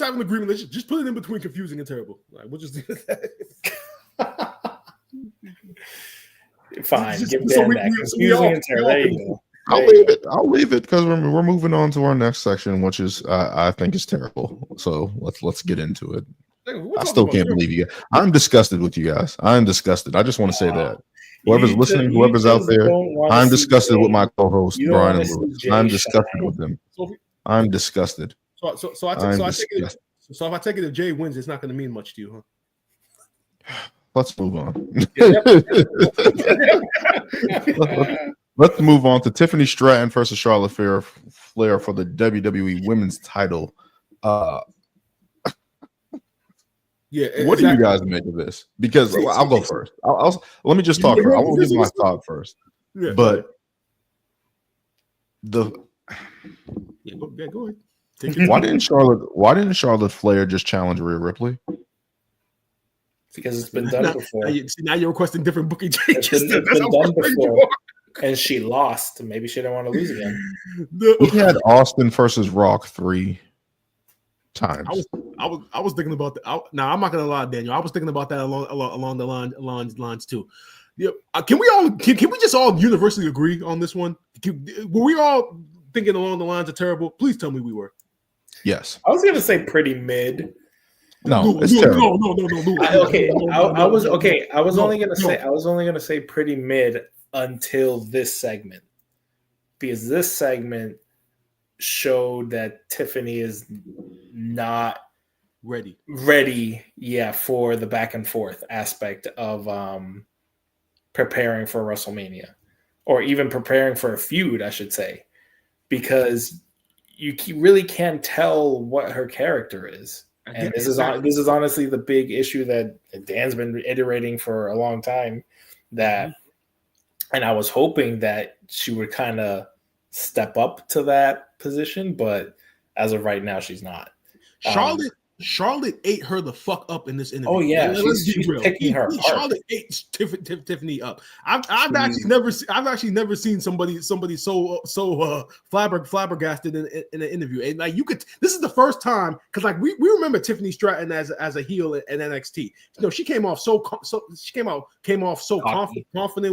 have an agreement. Let's just put it in between confusing and terrible. Like, we'll just do that. Fine. Give Dan that. Confusing and terrible. There you go. I'll leave it because we're moving on to our next section, which is I think is terrible. So let's get into it. I still can't believe you guys. I'm disgusted with you guys. I'm disgusted. I just want to say that. Whoever's listening, whoever's out there, I'm disgusted with my co-host Brian and Lewis. I'm disgusted with them. I'm disgusted. So if I take it if Jay wins, it's not going to mean much to you, huh? Let's move on. Let's move on to Tiffany Stratton versus Charlotte Flair for the WWE Women's Title. What do you guys make of this? Because I'll go first. Let me just talk first. I won't give my thought first. Yeah, but go ahead. Why didn't Charlotte Flair just challenge Rhea Ripley? Because it's been done before. Now you're requesting different booking changes. It's been done before. And she lost. Maybe she didn't want to lose again. We had Austin versus Rock 3 times. I was thinking about that. Now I'm not gonna lie, Daniel. I was thinking about that along the lines too. Yeah, can we just all universally agree on this one? Were we all thinking along the lines of terrible? Please tell me we were. Yes. I was gonna say pretty mid. No, it's terrible. No. I was only gonna say pretty mid until this segment, because this segment showed that Tiffany is not ready for the back and forth aspect of preparing for WrestleMania, or even preparing for a feud, I should say, because you really can't tell what her character is. And this is honestly the big issue that Dan's been iterating for a long time, and I was hoping that she would kind of step up to that position, but as of right now, she's not. Charlotte ate her the fuck up in this interview. Oh yeah, Let's be she's real. picking her apart. Charlotte ate Tiffany up. I've actually never seen somebody so flabbergasted in an interview. And like this is the first time because like we remember Tiffany Stratton as a heel in NXT. You know, she came off so confident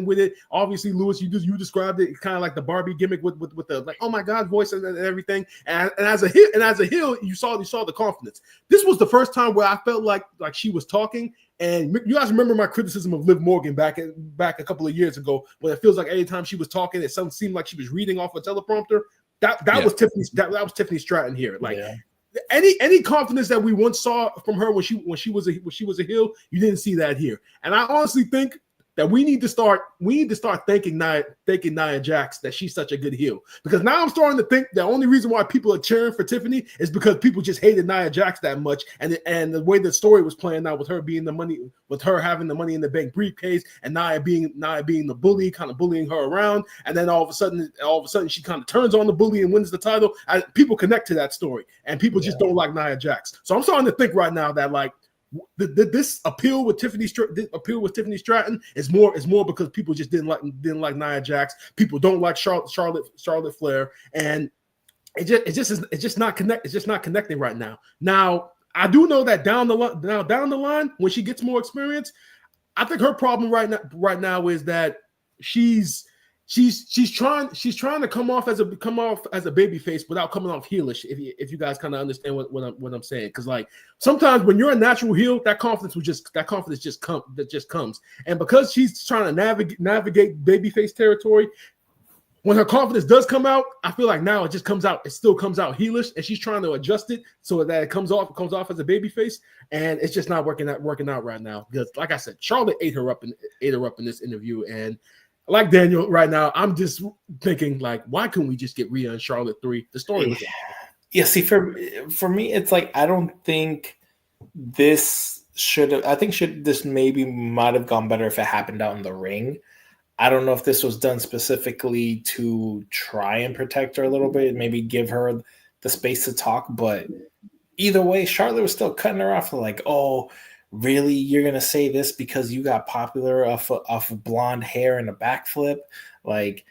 with it. Obviously, Lewis, you described it kind of like the Barbie gimmick with the like oh my god voice and everything. And as a heel, you saw the confidence. This was the first time where I felt like she was talking. And you guys remember my criticism of Liv Morgan back a couple of years ago, when it feels like every time she was talking, it seemed like she was reading off a teleprompter. That was Tiffany Stratton here. Like any confidence that we once saw from her when she was a heel, you didn't see that here. And I honestly think that we need to start thanking Nia Jax that she's such a good heel, because now I'm starting to think the only reason why people are cheering for Tiffany is because people just hated Nia Jax that much, and the way the story was playing out with her being the money, with her having the Money in the Bank briefcase, and Nia being the bully, kind of bullying her around, and then all of a sudden she kind of turns on the bully and wins the title. People connect to that story, and people just don't like Nia Jax. So I'm starting to think right now that like this appeal with Tiffany Stratton is more because people just didn't like Nia Jax. People don't like Charlotte Flair, and it's just not connecting right now. Now I do know that down the line when she gets more experience, I think her problem right now is that she's trying to come off as a baby face without coming off heelish. If you guys kind of understand what I'm saying, because like sometimes when you're a natural heel, that confidence just comes, and because she's trying to navigate babyface territory, when her confidence does come out, I feel like now it still comes out heelish, and she's trying to adjust it so that it comes off as a babyface, and it's just not working out right now. Because like I said, Charlotte ate her up in this interview, and like Daniel right now, I'm just thinking like, why couldn't we just get Rhea and Charlotte 3? The story was see, for me, it's like I don't think this should have. I think this maybe might have gone better if it happened out in the ring. I don't know if this was done specifically to try and protect her a little bit, maybe give her the space to talk. But either way, Charlotte was still cutting her off like, oh, really? You're going to say this because you got popular off of blonde hair and a backflip? Like,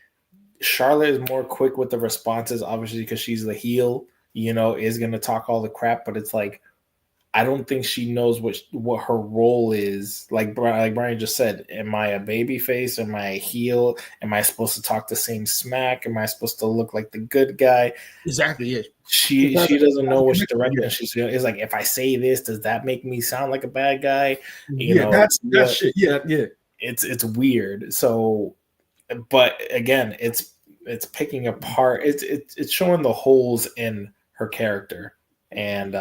Charlotte is more quick with the responses, obviously, because she's the heel, is going to talk all the crap. But it's like, I don't think she knows what her role is. Like Brian just said, am I a baby face? Am I a heel? Am I supposed to talk the same smack? Am I supposed to look like the good guy? Exactly, yeah. She doesn't know which direction she's going. It's like, if I say this, does that make me sound like a bad guy? That's shit. Yeah. It's weird. So, but again, it's picking apart. It's showing the holes in her character, and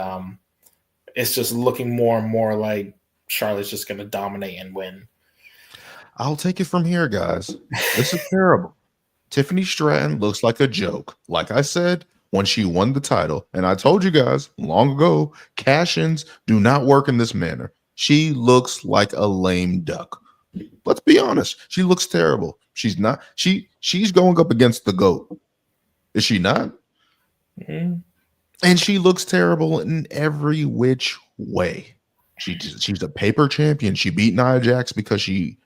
it's just looking more and more like Charlotte's just going to dominate and win. I'll take it from here, guys. This is terrible. Tiffany Stratton looks like a joke. Like I said, when she won the title, and I told you guys long ago, cash-ins do not work in this manner. She looks like a lame duck. Let's be honest. She looks terrible. She's not. She's going up against the GOAT. Is she not? Mm-hmm. And she looks terrible in every which way. She's a paper champion. She beat Nia Jax because she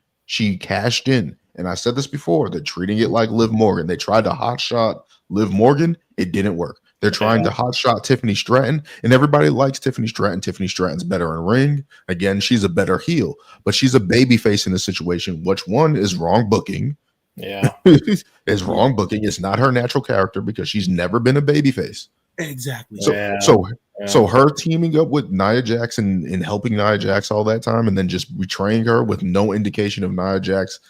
cashed in. And I said this before. They're treating it like Liv Morgan. They tried to hotshot Liv Morgan. It didn't work. They're trying to hotshot Tiffany Stratton, and everybody likes Tiffany Stratton. Tiffany Stratton's better in ring. Again, she's a better heel, but she's a baby face in this situation. Which one is wrong booking? Yeah, is wrong booking. It's not her natural character because she's never been a baby face. Exactly. So her teaming up with Nia Jax and helping Nia Jax all that time, and then just betraying her with no indication of Nia Jax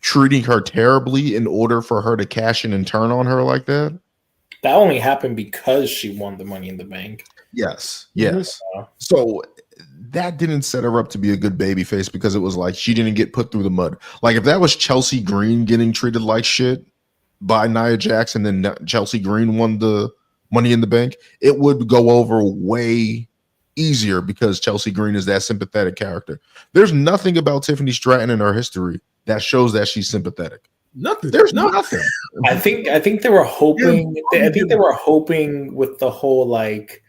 treating her terribly in order for her to cash in and turn on her like that. That only happened because she won the Money in the Bank. Yes. So that didn't set her up to be a good baby face because it was like she didn't get put through the mud. Like if that was Chelsea Green getting treated like shit by Nia Jax and then Chelsea Green won the Money in the Bank, it would go over way easier because Chelsea Green is that sympathetic character. There's nothing about Tiffany Stratton in her history that shows that she's sympathetic. Nothing. There's nothing. I think they were hoping. I think they were hoping with the whole like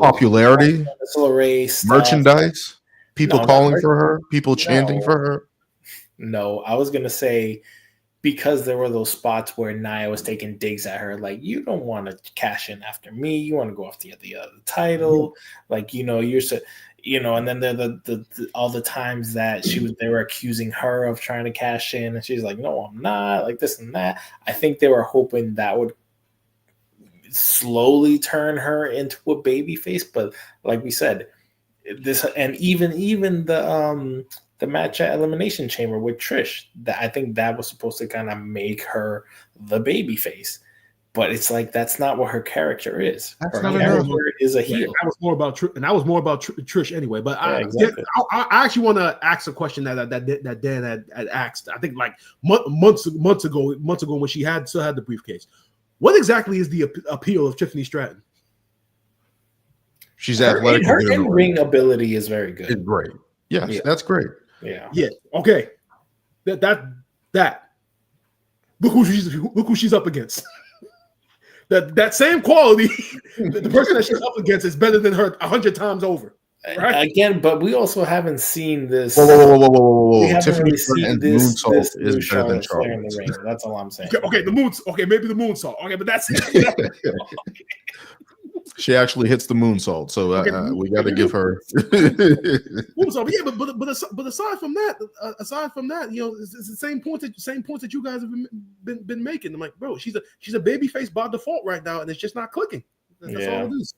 popularity, race stuff. merchandise, people calling for her, people chanting No. for her. No, I was gonna say because there were those spots where Nia was taking digs at her, like, you don't want to cash in after me, you want to go after the other title, like, you're so, and then the all the times that they were accusing her of trying to cash in, and she's like, no, I'm not, like this and that. I think they were hoping that would slowly turn her into a baby face, but like we said, this, and even the match at Elimination Chamber with Trish, that I think that was supposed to kind of make her the baby face, but it's like that's not what her character is. That's her not character is a heel. That was more about Trish, and that was more about Trish anyway. But exactly. I actually want to ask a question that Dan had asked. I think like months ago when she still had the briefcase. What exactly is the appeal of Tiffany Stratton? She's athletic. Her in-ring ability is very good. It's great. Yes, that's great. Yeah. Okay. That. Look who she's up against. that same quality. The person that she's up against is better than her 100 times over. Right? Again, but we also haven't seen this. Whoa. Tiffany Stratton's moonsault is better than Charlotte's. That's all I'm saying. Okay, maybe the moonsault. Okay, but that's She actually hits the moonsault, so we got to give her. Moonsault, yeah, but aside from that, it's the same points that you guys have been making. I'm like, bro, she's a baby face by default right now, and it's just not clicking. That's all it is.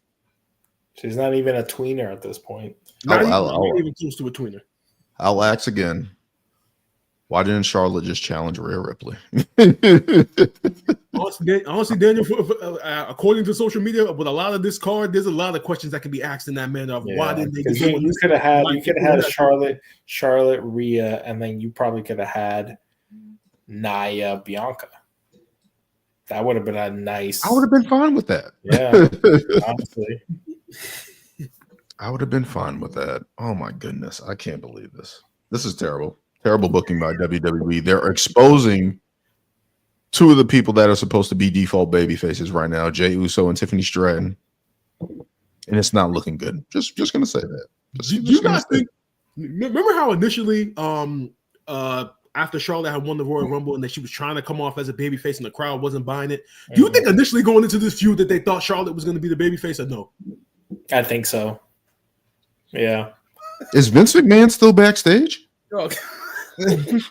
She's not even a tweener at this point. Not even close to a tweener. I'll ask again. Why didn't Charlotte just challenge Rhea Ripley? Honestly, Daniel, according to social media, with a lot of this card, there's a lot of questions that can be asked in that manner of why didn't they do it? You could have had Charlotte, Rhea, and then you probably could have had Nia, Bianca. That would have been a nice. I would have been fine with that. Yeah, honestly. I would have been fine with that. Oh my goodness, I can't believe this. This is terrible. Terrible booking by WWE. They're exposing two of the people that are supposed to be default baby faces right now, Jey Uso and Tiffany Stratton, and it's not looking good. Just gonna say that. Do you guys think? Remember how initially, after Charlotte had won the Royal Rumble and that she was trying to come off as a baby face and the crowd wasn't buying it? Do you think initially going into this feud that they thought Charlotte was going to be the baby face or no? I think so. Yeah. Is Vince McMahon still backstage? Okay. And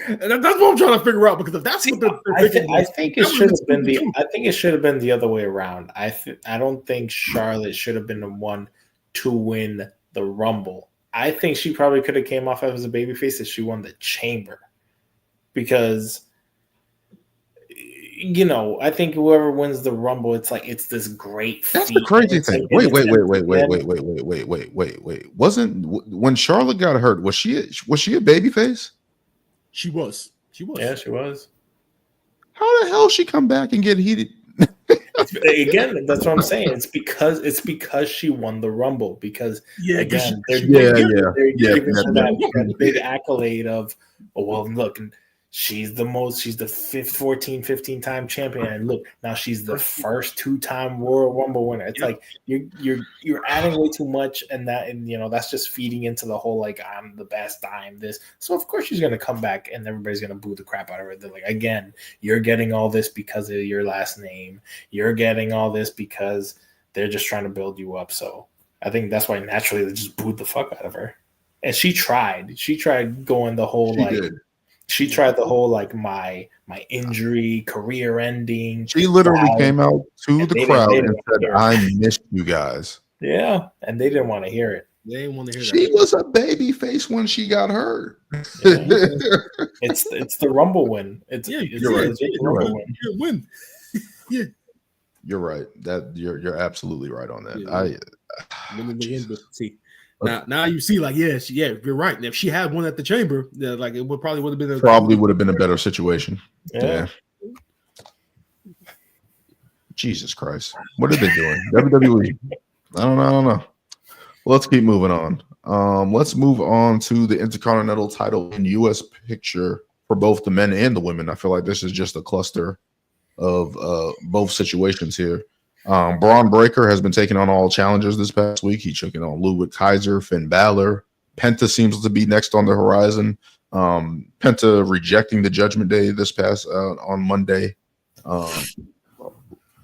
that's what I'm trying to figure out, because if that's what they're thinking, I think it should have been it should have been the other way around. I don't think Charlotte should have been the one to win the Rumble. I think she probably could have came off as a babyface if she won the Chamber, because I think whoever wins the Rumble, it's like it's this great feat. That's the crazy thing. Wait. Wasn't when Charlotte got hurt, was she a babyface? She was. Yeah, she was. How the hell she come back and get heated? Again, that's what I'm saying. It's because she won the Rumble. Because they're giving that big accolade of, oh well, look. She's the 15 champion, and look, now she's the first 2-time Royal Rumble winner. It's like you're adding way too much, and that's just feeding into the whole like I'm the best, I'm this. So of course she's gonna come back, and everybody's gonna boo the crap out of her. They're like, again, you're getting all this because of your last name. You're getting all this because they're just trying to build you up. So I think that's why naturally they just booed the fuck out of her. And she tried. She tried going the whole She tried the whole like my injury, career ending. She literally came out to the crowd and said, "I missed you guys." Yeah, and they didn't want to hear it. They didn't want to hear She was a baby face when she got hurt. Yeah. It's the Rumble win. Rumble win. Yeah, you're right. That you're absolutely right on that. Now you see, like, you're right. And if she had one at the Chamber, like it would have been a better situation. Yeah. Jesus Christ, what are they doing? WWE. I don't know. Well, let's keep moving on. Let's move on to the Intercontinental title in U.S. picture for both the men and the women. I feel like this is just a cluster of both situations here. Braun Breaker has been taking on all challengers this past week. He took it on Ludwig Kaiser, Finn Balor. Penta seems to be next on the horizon. Penta rejecting the Judgment Day this past on Monday.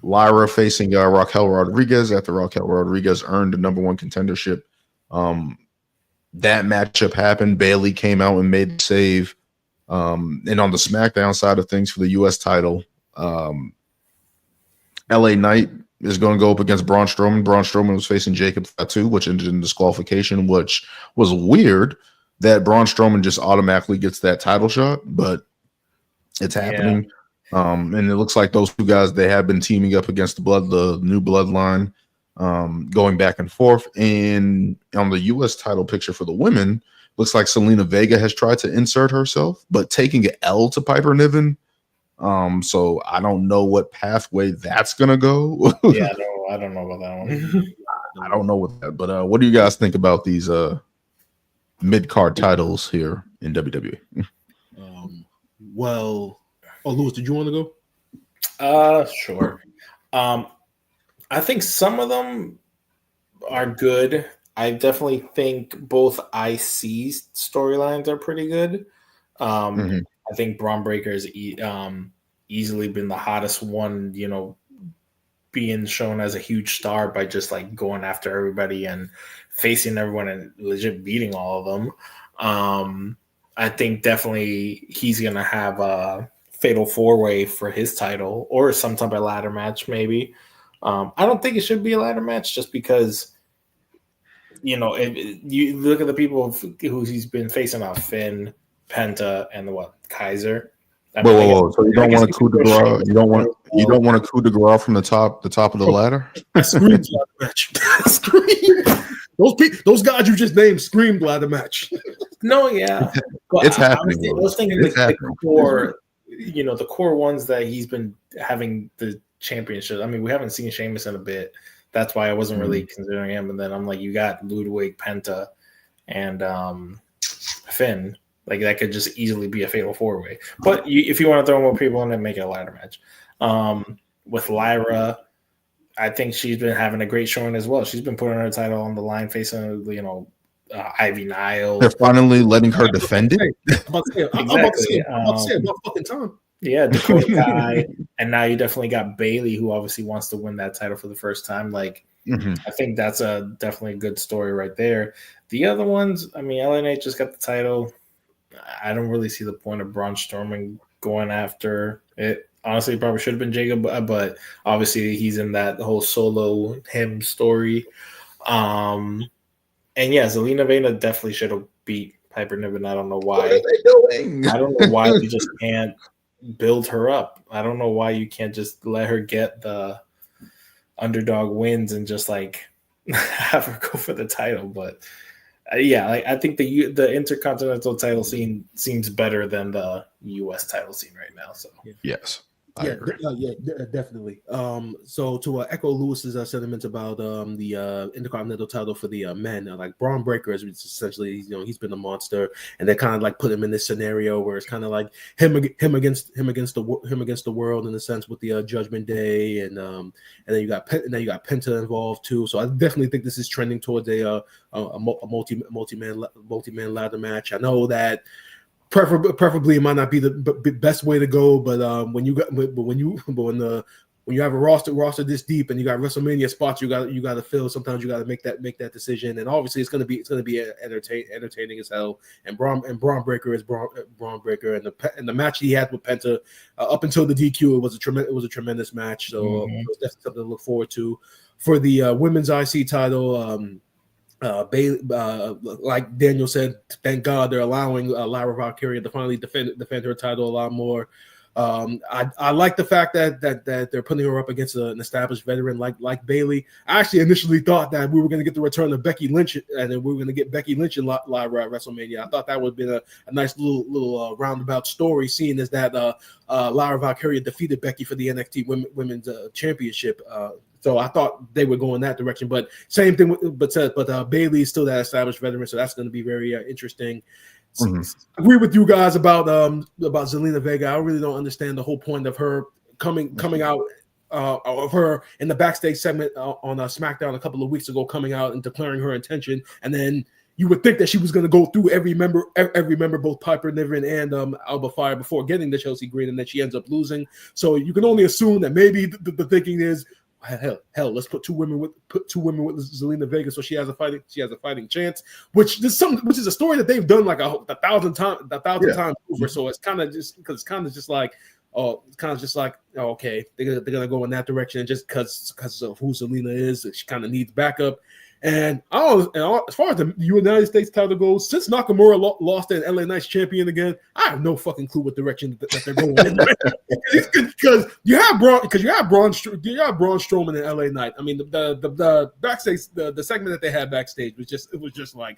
Lyra facing Raquel Rodriguez after Raquel Rodriguez earned the #1 contendership. That matchup happened. Bayley came out and made the save. And on the SmackDown side of things for the U.S. title, LA Knight is going to go up against Braun Strowman. Braun Strowman was facing Jacob Fatu, which ended in disqualification, which was weird that Braun Strowman just automatically gets that title shot, but it's happening. And it looks like those two guys, they have been teaming up against the new bloodline, going back and forth. And on the U.S. title picture for the women, looks like Selena Vega has tried to insert herself, but taking an L to Piper Niven. So I don't know what pathway that's gonna go. Yeah, I don't know about that one. I don't know what that, but what do you guys think about these mid-card titles here in WWE? Lewis, did you want to go? Sure. I think some of them are good. I definitely think both IC storylines are pretty good. I think Braun Breaker has easily been the hottest one, being shown as a huge star by just like going after everybody and facing everyone and legit beating all of them. I think definitely he's going to have a fatal 4-way for his title or some type of ladder match, maybe. I don't think it should be a ladder match just because, if you look at the people who he's been facing off, Finn, Penta, and Kaiser. Whoa. So you don't want a coup de grace? You don't want a coup de grace from the top of the ladder? Scream ladder match. Scream. Those guys you just named screamed ladder match. No, yeah, but it's happening. I was thinking the core, the core ones that he's been having the championship. I mean, we haven't seen Sheamus in a bit. That's why I wasn't really considering him. And then I'm like, you got Ludwig, Penta, and Finn. Like that could just easily be a fatal 4-way. But if you want to throw more people in and make it a ladder match, with Lyra, I think she's been having a great showing as well. She's been putting her title on the line, facing Ivy Nile. They're finally letting her defend it. I'm about to say about fucking time. Yeah, Dakota Kai, and now you definitely got Bayley, who obviously wants to win that title for the first time. Like, I think that's definitely a good story right there. The other ones, I mean, LA Knight just got the title. I don't really see the point of Braun Strowman going after it. Honestly, it probably should have been Jacob, but obviously he's in that whole solo him story. And yeah, Zelina Vega definitely should have beat Piper Niven. I don't know why. What are they doing? I don't know why you just can't build her up. I don't know why you can't just let her get the underdog wins and just like have her go for the title. But I think the Intercontinental title scene seems better than the U.S. title scene right now. So yes, definitely. So to echo Lewis's sentiments about the Intercontinental title for the men, like Braun Breaker is essentially, he's been a monster, and they kind of like put him in this scenario where it's kind of like him against the world in a sense with the Judgment Day, and then you got Penta involved too. So I definitely think this is trending towards a multi-man ladder match. I know that preferably it might not be the best way to go, but when you have a roster this deep and you got WrestleMania spots you got to fill, sometimes you got to make that decision, and obviously it's going to be entertaining as hell. And Braun Breaker is Braun Breaker, and the match he had with Penta up until the DQ, it was a tremendous match. So it was definitely something to look forward to. For the women's IC title, Bayley, like Daniel said, thank God they're allowing Lyra Valkyria to finally defend her title a lot more. I like the fact that they're putting her up against an established veteran like Bayley. I actually initially thought that we were going to get the return of Becky Lynch, and then we were going to get Becky Lynch and Lyra at WrestleMania. I thought that would have been a nice little roundabout story, seeing as that Lyra Valkyria defeated Becky for the NXT Women's Championship. So I thought they would go in that direction, but same thing. But Bayley is still that established veteran, so that's going to be very interesting. Agree with you guys about Zelina Vega. I really don't understand the whole point of her coming out of her in the backstage segment on SmackDown a couple of weeks ago, coming out and declaring her intention, and then you would think that she was going to go through every member, both Piper Niven and Alba Fire, before getting to Chelsea Green, and then she ends up losing. So you can only assume that maybe the thinking is, hell, let's put two women with Zelina Vega, so she has a fighting chance. Which is a story that they've done like a thousand times over. So it's kind of just like, okay, they're gonna go in that direction just because of who Zelina is. She kind of needs backup. And as far as the United States title goes, since Nakamura lost and LA Knight's champion again, I have no fucking clue what direction that they're going in. Because you have Braun Strowman and LA Knight. I mean, the backstage, the segment that they had backstage was just like,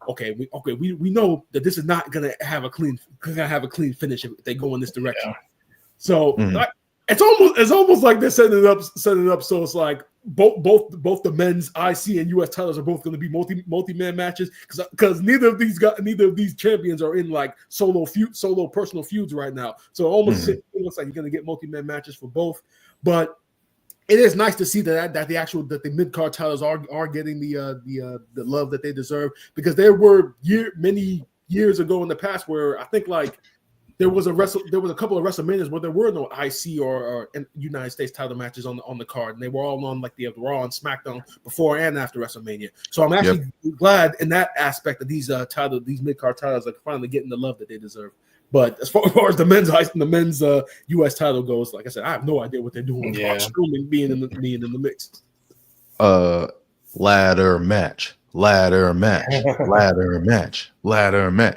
okay, we know that this is not gonna have a clean finish if they go in this direction. Yeah. So it's almost like they're setting it up so it's like both the men's IC and US titles are both going to be multi-man matches because neither of these champions are in like solo personal feuds right now. So it looks like you're going to get multi-man matches for both. But it is nice to see that the mid-card titles are getting the love that they deserve, because there were many years ago in the past where I think like there was a couple of WrestleManias where there were no IC or United States title matches on the card, and they were all on like the Raw and SmackDown before and after WrestleMania. So I'm actually glad in that aspect that these mid-card titles are finally getting the love that they deserve. But as far as the men's US title goes, like I said, I have no idea what they're doing. Yeah. Strowman being in the mix. Ladder match.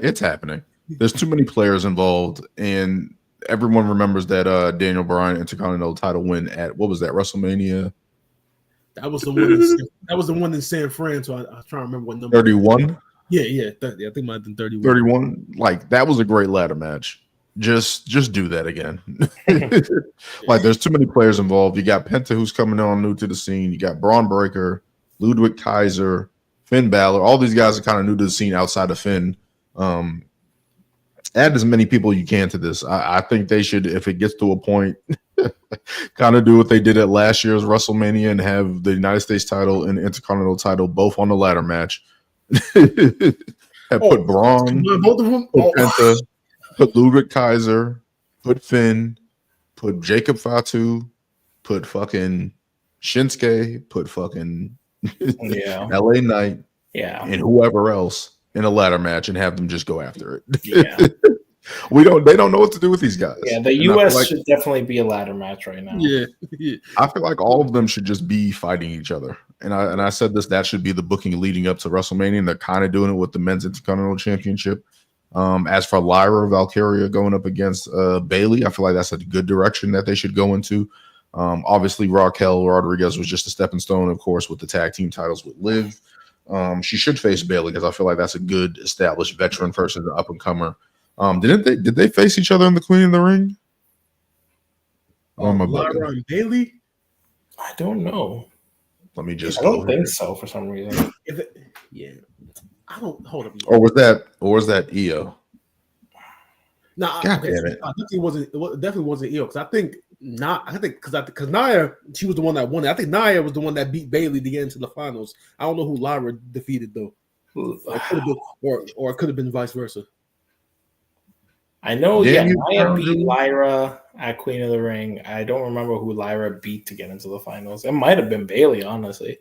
It's happening. There's too many players involved, and everyone remembers that Daniel Bryan Intercontinental title win at, what was that, WrestleMania? That was the one in San Fran. So I was trying to remember what number. 31. Yeah. I think it might have been 31. 31. Like, that was a great ladder match. Just do that again. Like, there's too many players involved. You got Penta, who's coming on new to the scene. You got Braun Breaker, Ludwig Kaiser, Finn Balor. All these guys are kind of new to the scene outside of Finn. Add as many people you can to this. I think they should, if it gets to a point, kind of do what they did at last year's WrestleMania and have the United States title and Intercontinental title both on the ladder match. Put Braun, both of them, put Penta, put Ludwig Kaiser, put Finn, put Jacob Fatu, put fucking Shinsuke, put fucking LA Knight, and whoever else in a ladder match, and have them just go after it. Yeah. They don't know what to do with these guys. Yeah, the US should definitely be a ladder match right now. Yeah. I feel like all of them should just be fighting each other. And I said that should be the booking leading up to WrestleMania, and they're kind of doing it with the men's Intercontinental Championship. As for Lyra Valkyria going up against Bayley, I feel like that's a good direction that they should go into. Obviously, Raquel Rodriguez was just a stepping stone, of course, with the tag team titles with Liv. She should face Bayley because I feel like that's a good established veteran versus an up and comer. Did they face each other in the Queen of the Ring? Lyra and Bayley? I don't know. Let me just. I don't think so for some reason. I don't hold up. Or was that Io? No, God damn it! I think it definitely wasn't Io, because I think because Nia, she was the one that won it. I think Nia was the one that beat Bayley to get into the finals. I don't know who Lyra defeated though, or it could have been vice versa. I know, Nia beat Lyra at Queen of the Ring. I don't remember who Lyra beat to get into the finals. It might have been Bayley, honestly.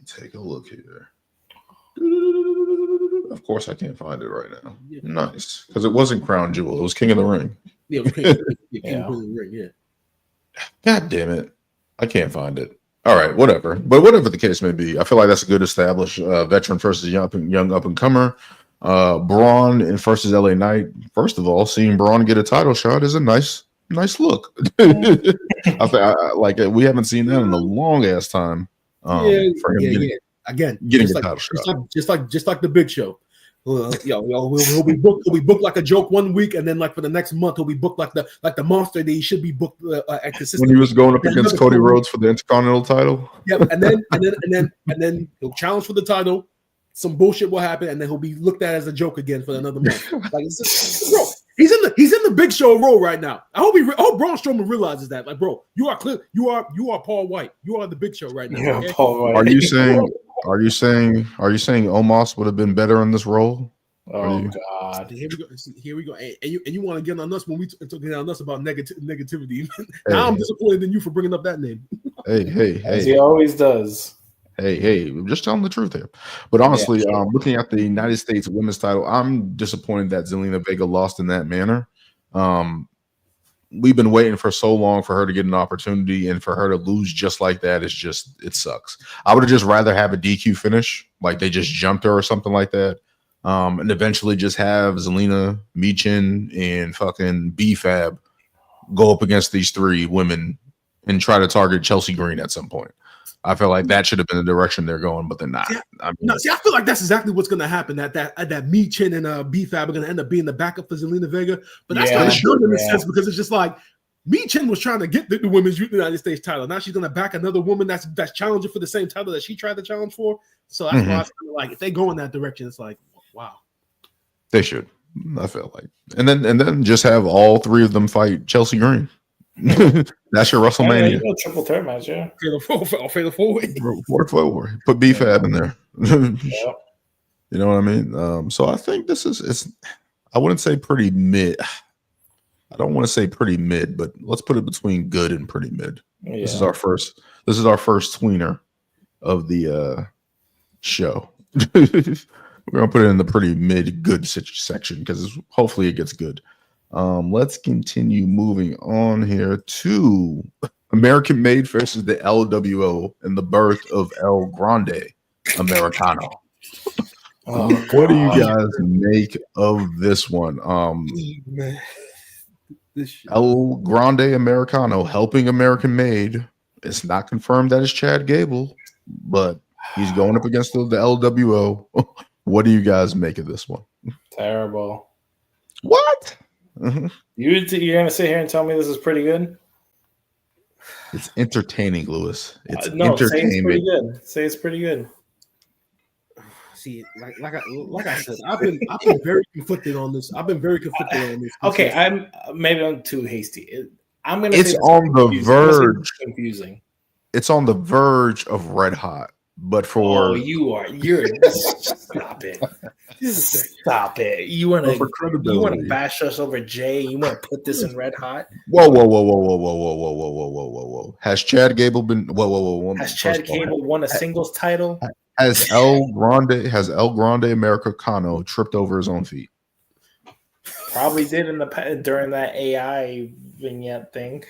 Take a look here. Of course, I can't find it right now. Yeah. Nice, because it wasn't Crown Jewel; it was King of the Ring. Yeah, it was King of the Ring. Yeah. God damn it, I can't find it. All right, whatever. But whatever the case may be, I feel like that's a good established veteran versus young up and comer. Braun and versus LA Knight. First of all, seeing Braun get a title shot is a nice look. I like we haven't seen that in a long ass time. For him getting a title shot, just like the Big Show. He'll be booked like a joke one week, and then like for the next month he'll be booked like the monster that he should be booked when he was going up against Cody Rhodes for the Intercontinental title. Yep, and then he'll challenge for the title. Some bullshit will happen, and then he'll be looked at as a joke again for another month. Like, bro, He's in the Big Show role right now. I hope Braun Strowman realizes that. Like, bro, you are Paul White. You are the Big Show right now. Yeah, Okay? Paul White. Are you saying Omos would have been better in this role? Oh God! Here we go. And you want to get on us when we talking on us about negativity? Now I'm disappointed in you for bringing up that name. Hey! As he always does. Hey! I'm just telling the truth here. But honestly, looking at the United States Women's Title, I'm disappointed that Zelina Vega lost in that manner. We've been waiting for so long for her to get an opportunity, and for her to lose just like that is it sucks. I would have just rather have a DQ finish, like they just jumped her or something like that. And eventually just have Zelina, Michin, and fucking B-Fab go up against these three women and try to target Chelsea Green at some point. I feel like that should have been the direction they're going, but they're not. I feel like that's exactly what's going to happen. That Michin and B-Fab are going to end up being the backup for Zelina Vega. But that's kind of good in a sense, because it's just like Michin was trying to get the women's United States title. Now she's going to back another woman that's challenging for the same title that she tried to challenge for. So that's why I feel like if they go in that direction, it's like, wow. They should. I feel like, and then just have all three of them fight Chelsea Green. That's your WrestleMania. Triple threat match, yeah. Fatal four-way. Put B-Fab in there. You know what I mean? So I think this is. I wouldn't say pretty mid. I don't want to say pretty mid, but let's put it between good and pretty mid. Yeah. This is our first tweener of the show. We're gonna put it in the pretty mid good section because hopefully it gets good. Let's continue moving on here to American Made versus the LWO and the birth of El Grande Americano. What do you guys make of this one? El Grande Americano helping American Made. It's not confirmed that it's Chad Gable, but he's going up against the LWO. What do you guys make of this one? Terrible. What? You're gonna sit here and tell me this is pretty good? It's entertaining, Lewis. It's no, entertainment. Say it's pretty good. Say it's pretty good. See, like I said, I've been very conflicted on this. Okay, I'm too hasty. I'm gonna. It's on the verge. Confusing. It's on the verge of red hot. But for you're stop it. Stop it. You want to bash us over Jay? You want to put this in red hot? Whoa. Has Chad Gable been Has Chad Gable won a singles title? Has El Grande Americano tripped over his own feet? Probably did during that AI vignette thing.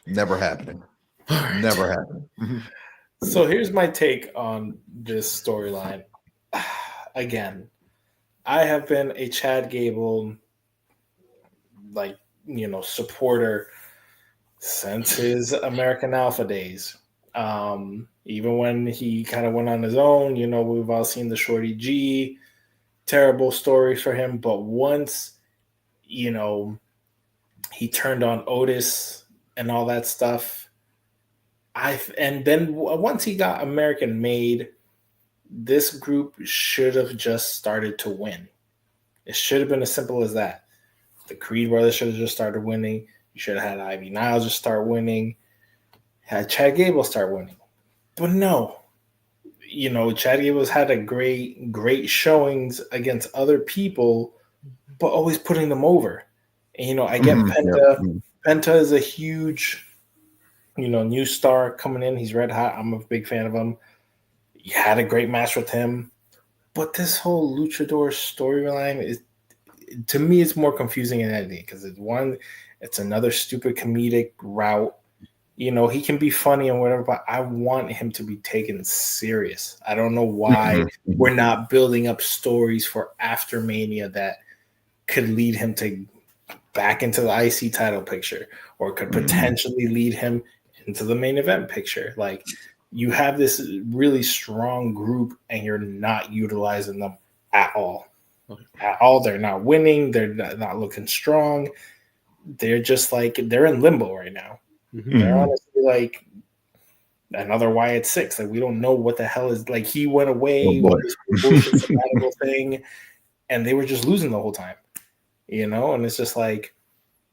Never happening. Right. Never happened. So here's my take on this storyline. Again, I have been a Chad Gable, supporter since his American Alpha days. Even when he kind of went on his own, we've all seen the Shorty G, terrible stories for him. But once, he turned on Otis and all that stuff, and then once he got American Made, this group should have just started to win. It should have been as simple as that. The Creed brothers should have just started winning. You should have had Ivy Niles just start winning. Had Chad Gable start winning. But no. Chad Gable's had a great showings against other people, but always putting them over. And, I get Penta. Yeah. Penta is a huge new star coming in. He's red hot. I'm a big fan of him. You had a great match with him. But this whole luchador storyline is, to me, it's more confusing than anything because it's another stupid comedic route. He can be funny and whatever, but I want him to be taken serious. I don't know why we're not building up stories for after Mania that could lead him to back into the IC title picture or could potentially lead him into the main event picture. Like, you have this really strong group and you're not utilizing them at all. At all. They're not winning. They're not looking strong. They're just they're in limbo right now. They're honestly like another Wyatt 6. Like, we don't know what the hell is. He went away with this bullshit sabbatical thing and they were just losing the whole time. And it's just like,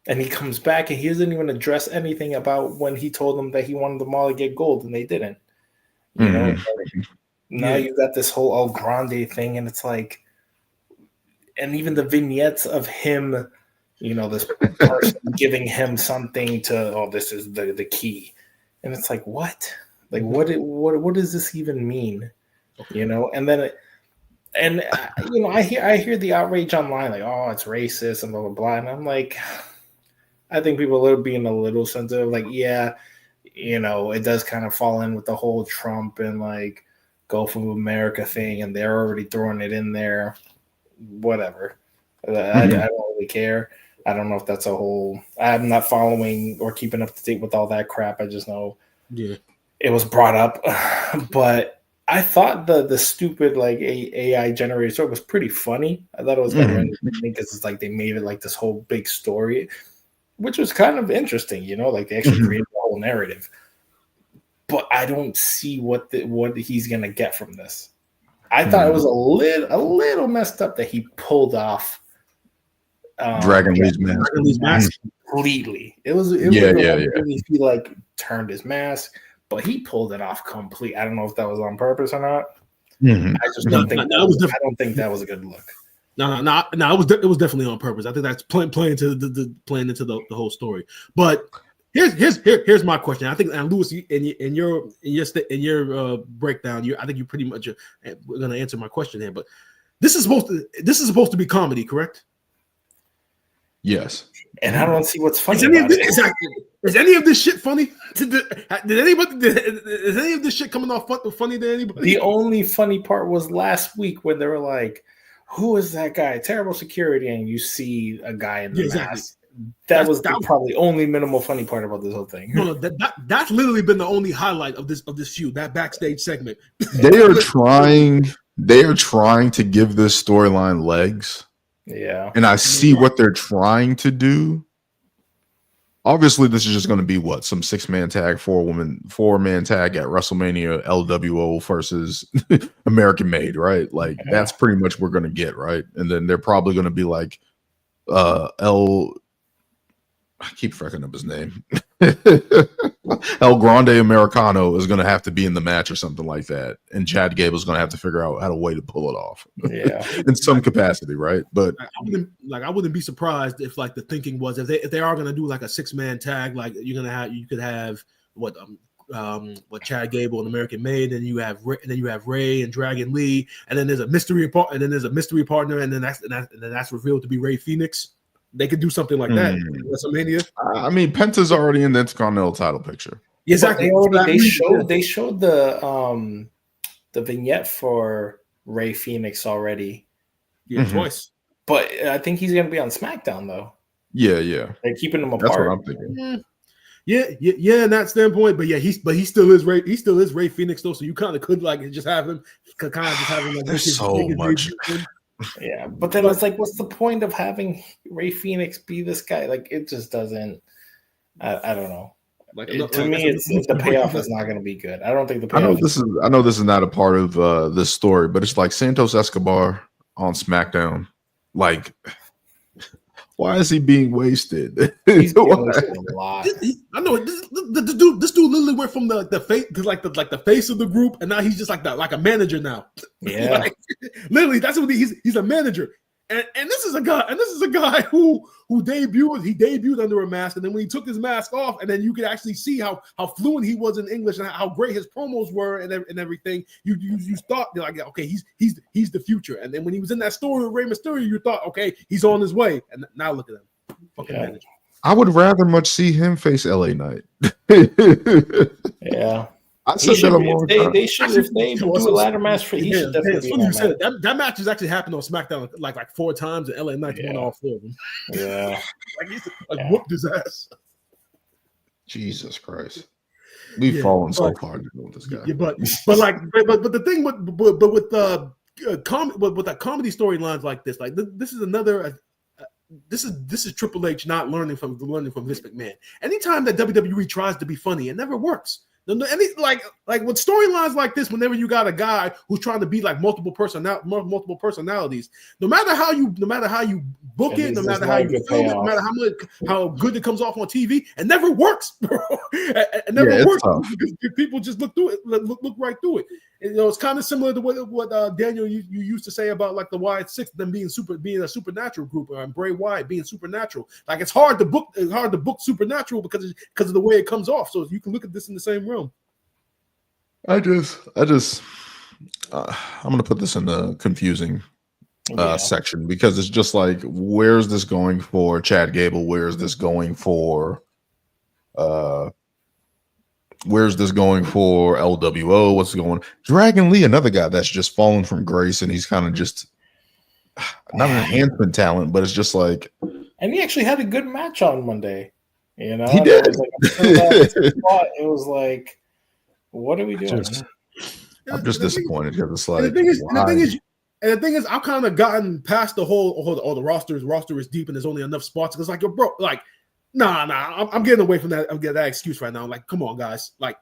and he comes back and he doesn't even address anything about when he told them that he wanted them all to get gold and they didn't. Now you got this whole El Grande thing, and it's like, and even the vignettes of him, this person giving him something to, this is the key, and it's like, what? Like, what does this even mean? And then I hear the outrage online, like, oh, it's racist and blah blah blah, and I'm like, I think people are being a little sensitive, like, yeah, it does kind of fall in with the whole Trump and like Gulf of America thing, and they're already throwing it in there. Whatever. I don't really care. I don't know if that's a whole. I'm not following or keeping up to date with all that crap. I just know it was brought up. But I thought the stupid like AI generated story was pretty funny. I thought it was kind of interesting because it's like they made it like this whole big story, which was kind of interesting. Like they actually created a whole narrative. But I don't see what he's gonna get from this. I thought it was a little messed up that he pulled off Dragon Lee's mask completely. It was he like turned his mask, but he pulled it off complete. I don't know if that was on purpose or not. I just don't think I don't think that was a good look. No. It was definitely on purpose. I think that's playing into the whole story. But here's my question. I think, and Lewis, in your breakdown, I think you pretty much are going to answer my question here. But this is supposed to be comedy, correct? Yes. And I don't see what's funny about it. Exactly. Is any of this shit funny? Is any of this shit coming off funny to anybody? The only funny part was last week when they were like, "Who is that guy? Terrible security," and you see a guy in the mask. That was probably only minimal funny part about this whole thing. No, that's literally been the only highlight of this feud, that backstage segment. They are trying to give this storyline legs. Yeah. And I see what they're trying to do. Obviously, this is just going to be some 6-man tag, 4-man tag at WrestleMania, LWO versus American Made, right? Like that's pretty much what we're going to get, right? And then they're probably going to be like I keep fucking up his name. El Grande Americano is going to have to be in the match or something like that. And Chad Gable's going to have to figure out how to way to pull it off. Yeah. In some capacity, right? But I wouldn't be surprised if like the thinking was if they are going to do like a 6-man tag, like you could have what Chad Gable and American Made, and you have Ray and Dragon Lee, and then there's a mystery partner, and then that's revealed to be Ray Phoenix. They could do something like that in WrestleMania. I mean, Penta's already in the Intercontinental title picture. Exactly. They showed the vignette for Ray Phoenix already. Yeah, twice. But I think he's going to be on SmackDown though. Yeah. They're keeping him apart. That's what I'm thinking. Yeah, in that standpoint. But yeah, he still is Ray Phoenix though. So you kind of could like just have him like there's so much. Yeah, but then it's like, what's the point of having Ray Phoenix be this guy? Like, it just doesn't. I don't know. To me, the payoff is not going to be good. I don't think the payoff. I know this is not a part of this story, but it's like Santos Escobar on SmackDown. Like, why is he being wasted? He's being wasted a lot. I know this dude literally went from the face to like the face of the group, and now he's just like a manager now. Yeah, literally, that's what he's a manager. And this is a guy who debuted under a mask, and then when he took his mask off, and then you could actually see how fluent he was in English and how great his promos were and everything. You thought like, okay, he's the future. And then when he was in that story with Rey Mysterio, you thought, okay, he's on his way. And now look at him, fucking manager. I would rather much see him face LA Knight. Yeah. I said that a long time. If they do a ladder match for, he should definitely be on that. That match has actually happened on SmackDown like 4 times, and LA Knight's won all 4 of them. Yeah, he's whooped his ass. Jesus Christ, we've fallen so far with this guy. Yeah, but the thing with the comedy storylines like this, like this is another. This is Triple H not learning from Vince McMahon. Anytime that WWE tries to be funny, it never works. Like with storylines like this, whenever you got a guy who's trying to be like multiple personalities, no matter how you book it, no matter how you film it, no matter how good it comes off on TV, it never works, bro. It never works because people just look through it, look right through it. And, it's kind of similar to what Daniel you used to say about like the Wyatt Six, them being a supernatural group, and Bray Wyatt being supernatural. Like it's hard to book supernatural because of the way it comes off. So you can look at this in the same realm. I'm gonna put this in the confusing section because it's just like, where's this going for Chad Gable? Where's this going for LWO? What's going Dragon Lee, another guy that's just fallen from grace, and he's kind of just not an enhancement talent, but it's just like, and he actually had a good match on Monday. He did. It was like, what are we doing? I'm just disappointed because it's like, and the thing is, I've kind of gotten past the whole the roster is deep and there's only enough spots. It's like, yo, bro, like, nah, I'm getting away from that. I'm getting that excuse right now. Like, come on, guys, like,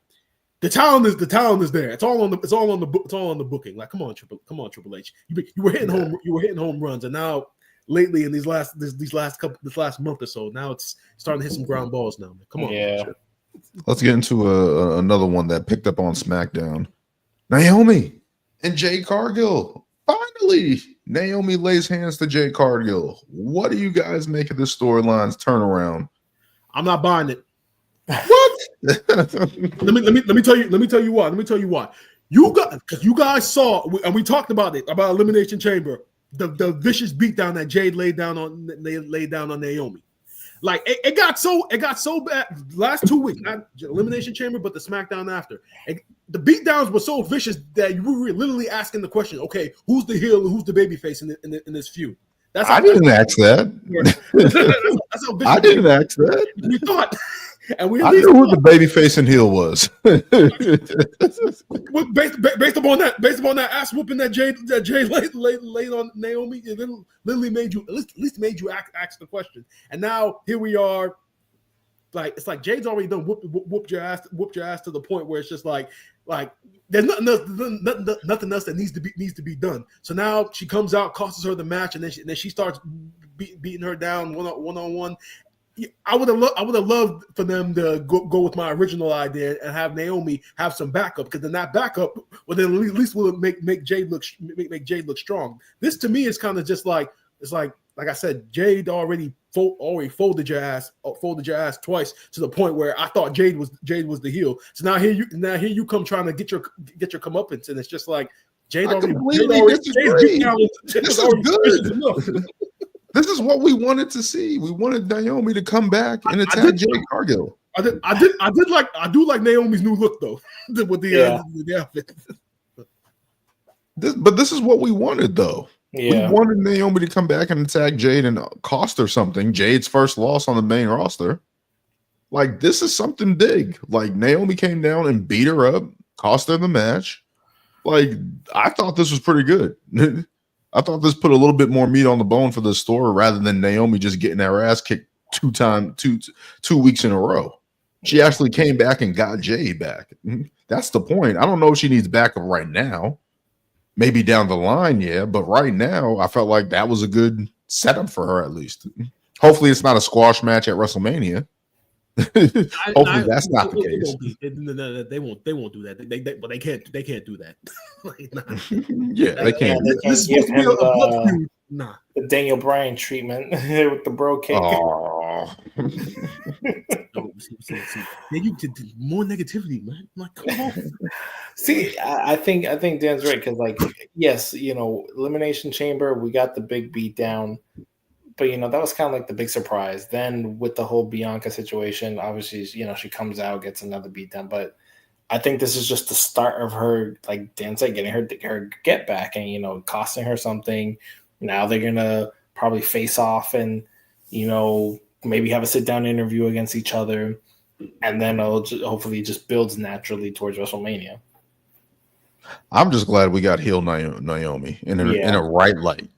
the talent is there. It's all on the booking. Like, come on, Triple H. You were hitting home runs, and now lately in this last month or so, now it's starting to hit some ground balls now. Man. Come on, yeah. Man. Let's get into another one that picked up on SmackDown. Naomi and Jade Cargill. Finally, Naomi lays hands to Jade Cargill. What do you guys make of this storyline's turnaround? I'm not buying it. What? let me tell you why. You guys saw, and we talked about it, about Elimination Chamber, the vicious beatdown that Jade laid down on Naomi. Like it got so bad last 2 weeks, not Elimination Chamber, but the SmackDown after. The beatdowns were so vicious that you were literally asking the question, okay, who's the heel and who's the babyface in this feud? I didn't ask that. That's how vicious I didn't ask that. We thought. And we I knew who the babyface and heel was. based upon that ass whooping that Jay laid on Naomi, it literally made you at least made you ask the question. And now here we are, like it's like Jade's already done whooped your ass to the point where it's just like there's nothing else that needs to be done. So now she comes out, costs her the match, and then she starts beating her down one on one. I would have loved for them to go with my original idea and have Naomi have some backup, because then that backup will then at least will make Jade look strong. This to me is kind of just like, it's like I said, Jade already folded your ass twice to the point where I thought Jade was the heel. So now here you come trying to get your comeuppance, and it's just like Jade already disagree. This is good. This is what we wanted to see. We wanted Naomi to come back and attack Jade Cargill. I do like Naomi's new look though, with the outfit. But this is what we wanted though. Yeah. We wanted Naomi to come back and attack Jade and cost her something. Jade's first loss on the main roster. Like, this is something big. Like, Naomi came down and beat her up, cost her the match. Like, I thought this was pretty good. I thought this put a little bit more meat on the bone for the story rather than Naomi just getting her ass kicked 2 weeks in a row. She actually came back and got Jade back. That's the point. I don't know if she needs backup right now. Maybe down the line, yeah. But right now, I felt like that was a good setup for her at least. Hopefully it's not a squash match at WrestleMania. Hopefully that's not the case. They won't do that. But they can't do that. Like, nah. Yeah, they can't. This is supposed to be a blood feud. Nah. The Daniel Bryan treatment with the bro cake. Oh. You did more negativity, man. Like, come on. See, I think Dan's right, because, like, yes, Elimination Chamber, we got the big beat down. But, that was kind of like the big surprise. Then with the whole Bianca situation, obviously, she comes out, gets another beatdown. But I think this is just the start of her, like Dan said, getting her get back and, costing her something. Now they're going to probably face off and, maybe have a sit-down interview against each other. And then hopefully just builds naturally towards WrestleMania. I'm just glad we got heel Naomi in a right light.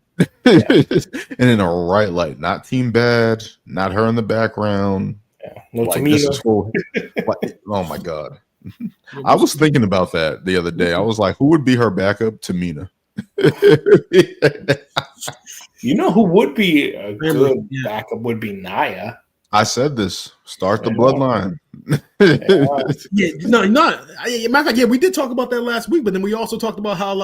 Yeah. And in a right light, not Team Bad, not her in the background. Yeah. No, like, this is cool. Oh my god, I was thinking about that the other day. I was like, who would be her backup? Tamina. You know who would be a good backup would be Nia. I said this. Start the bloodline. No, not. Matter of fact, we did talk about that last week, but then we also talked about how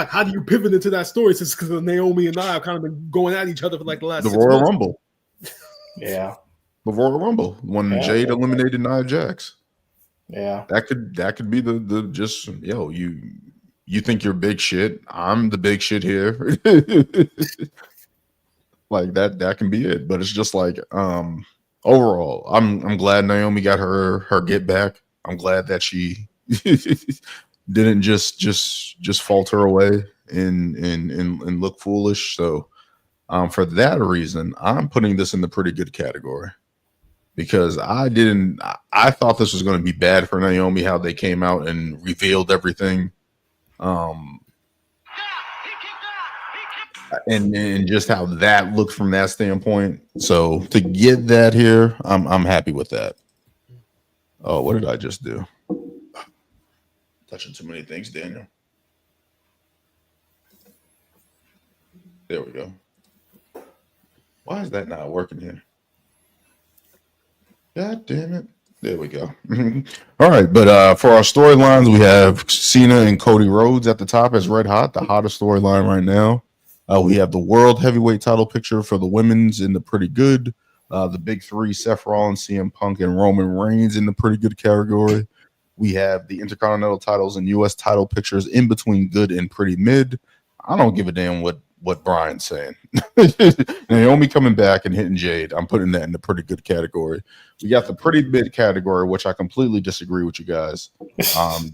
how do you pivot into that story since Naomi and I have kind of been going at each other for like the last the 6 Royal months. Rumble. Yeah, the Royal Rumble when Jade eliminated Nia Jax. Yeah, that could be the just you think you're big shit. I'm the big shit here. Like that can be it. But it's just like overall, I'm glad Naomi got her get back. I'm glad that she didn't just falter away and look foolish. So for that reason, I'm putting this in the pretty good category. Because I thought this was going to be bad for Naomi, how they came out and revealed everything. And just how that looked from that standpoint. So to get that here, I'm happy with that. Oh, what did I just do? Touching too many things, Daniel. There we go. Why is that not working here? God damn it. There we go. All right. But for our storylines, we have Cena and Cody Rhodes at the top as red hot, the hottest storyline right now. We have the world heavyweight title picture for the women's in the pretty good. The big three, Seth Rollins, CM Punk, and Roman Reigns in the pretty good category. We have the Intercontinental titles and U.S. title pictures in between good and pretty mid. I don't give a damn what Brian's saying. Naomi coming back and hitting Jade. I'm putting that in the pretty good category. We got the pretty mid category, which I completely disagree with you guys.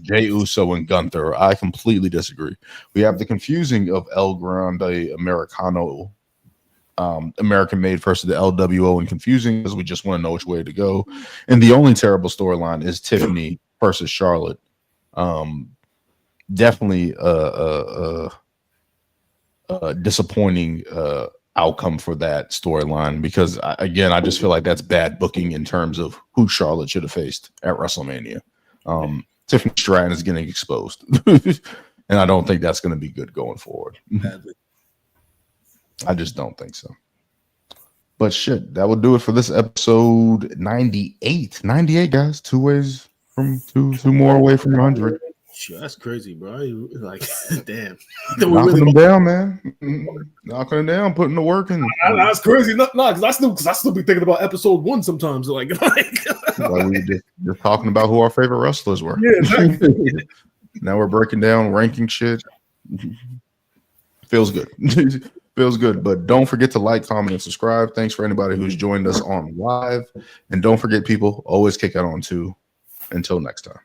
Jey Uso and Gunther. I completely disagree. We have the confusing of El Grande Americano, American made versus the LWO, and confusing because we just want to know which way to go. And the only terrible storyline is Tiffany versus Charlotte. Definitely disappointing outcome for that storyline because I just feel like that's bad booking in terms of who Charlotte should have faced at WrestleMania. Tiffany Stratton is getting exposed, and I don't think that's going to be good going forward. I just don't think so. But shit, that would do it for this episode 98. 98, guys. 2 ways from two more away from 100. Sure, that's crazy, bro. Like, damn. Knocking them down, man. Knocking them down, putting the work in. That's crazy. No, because I still be thinking about episode 1 sometimes. Like we were just talking about who our favorite wrestlers were. Yeah, exactly. Now we're breaking down ranking shit. Feels good. Feels good. But don't forget to like, comment, and subscribe. Thanks for anybody who's joined us on live. And don't forget, people, always kick out on 2. Until next time.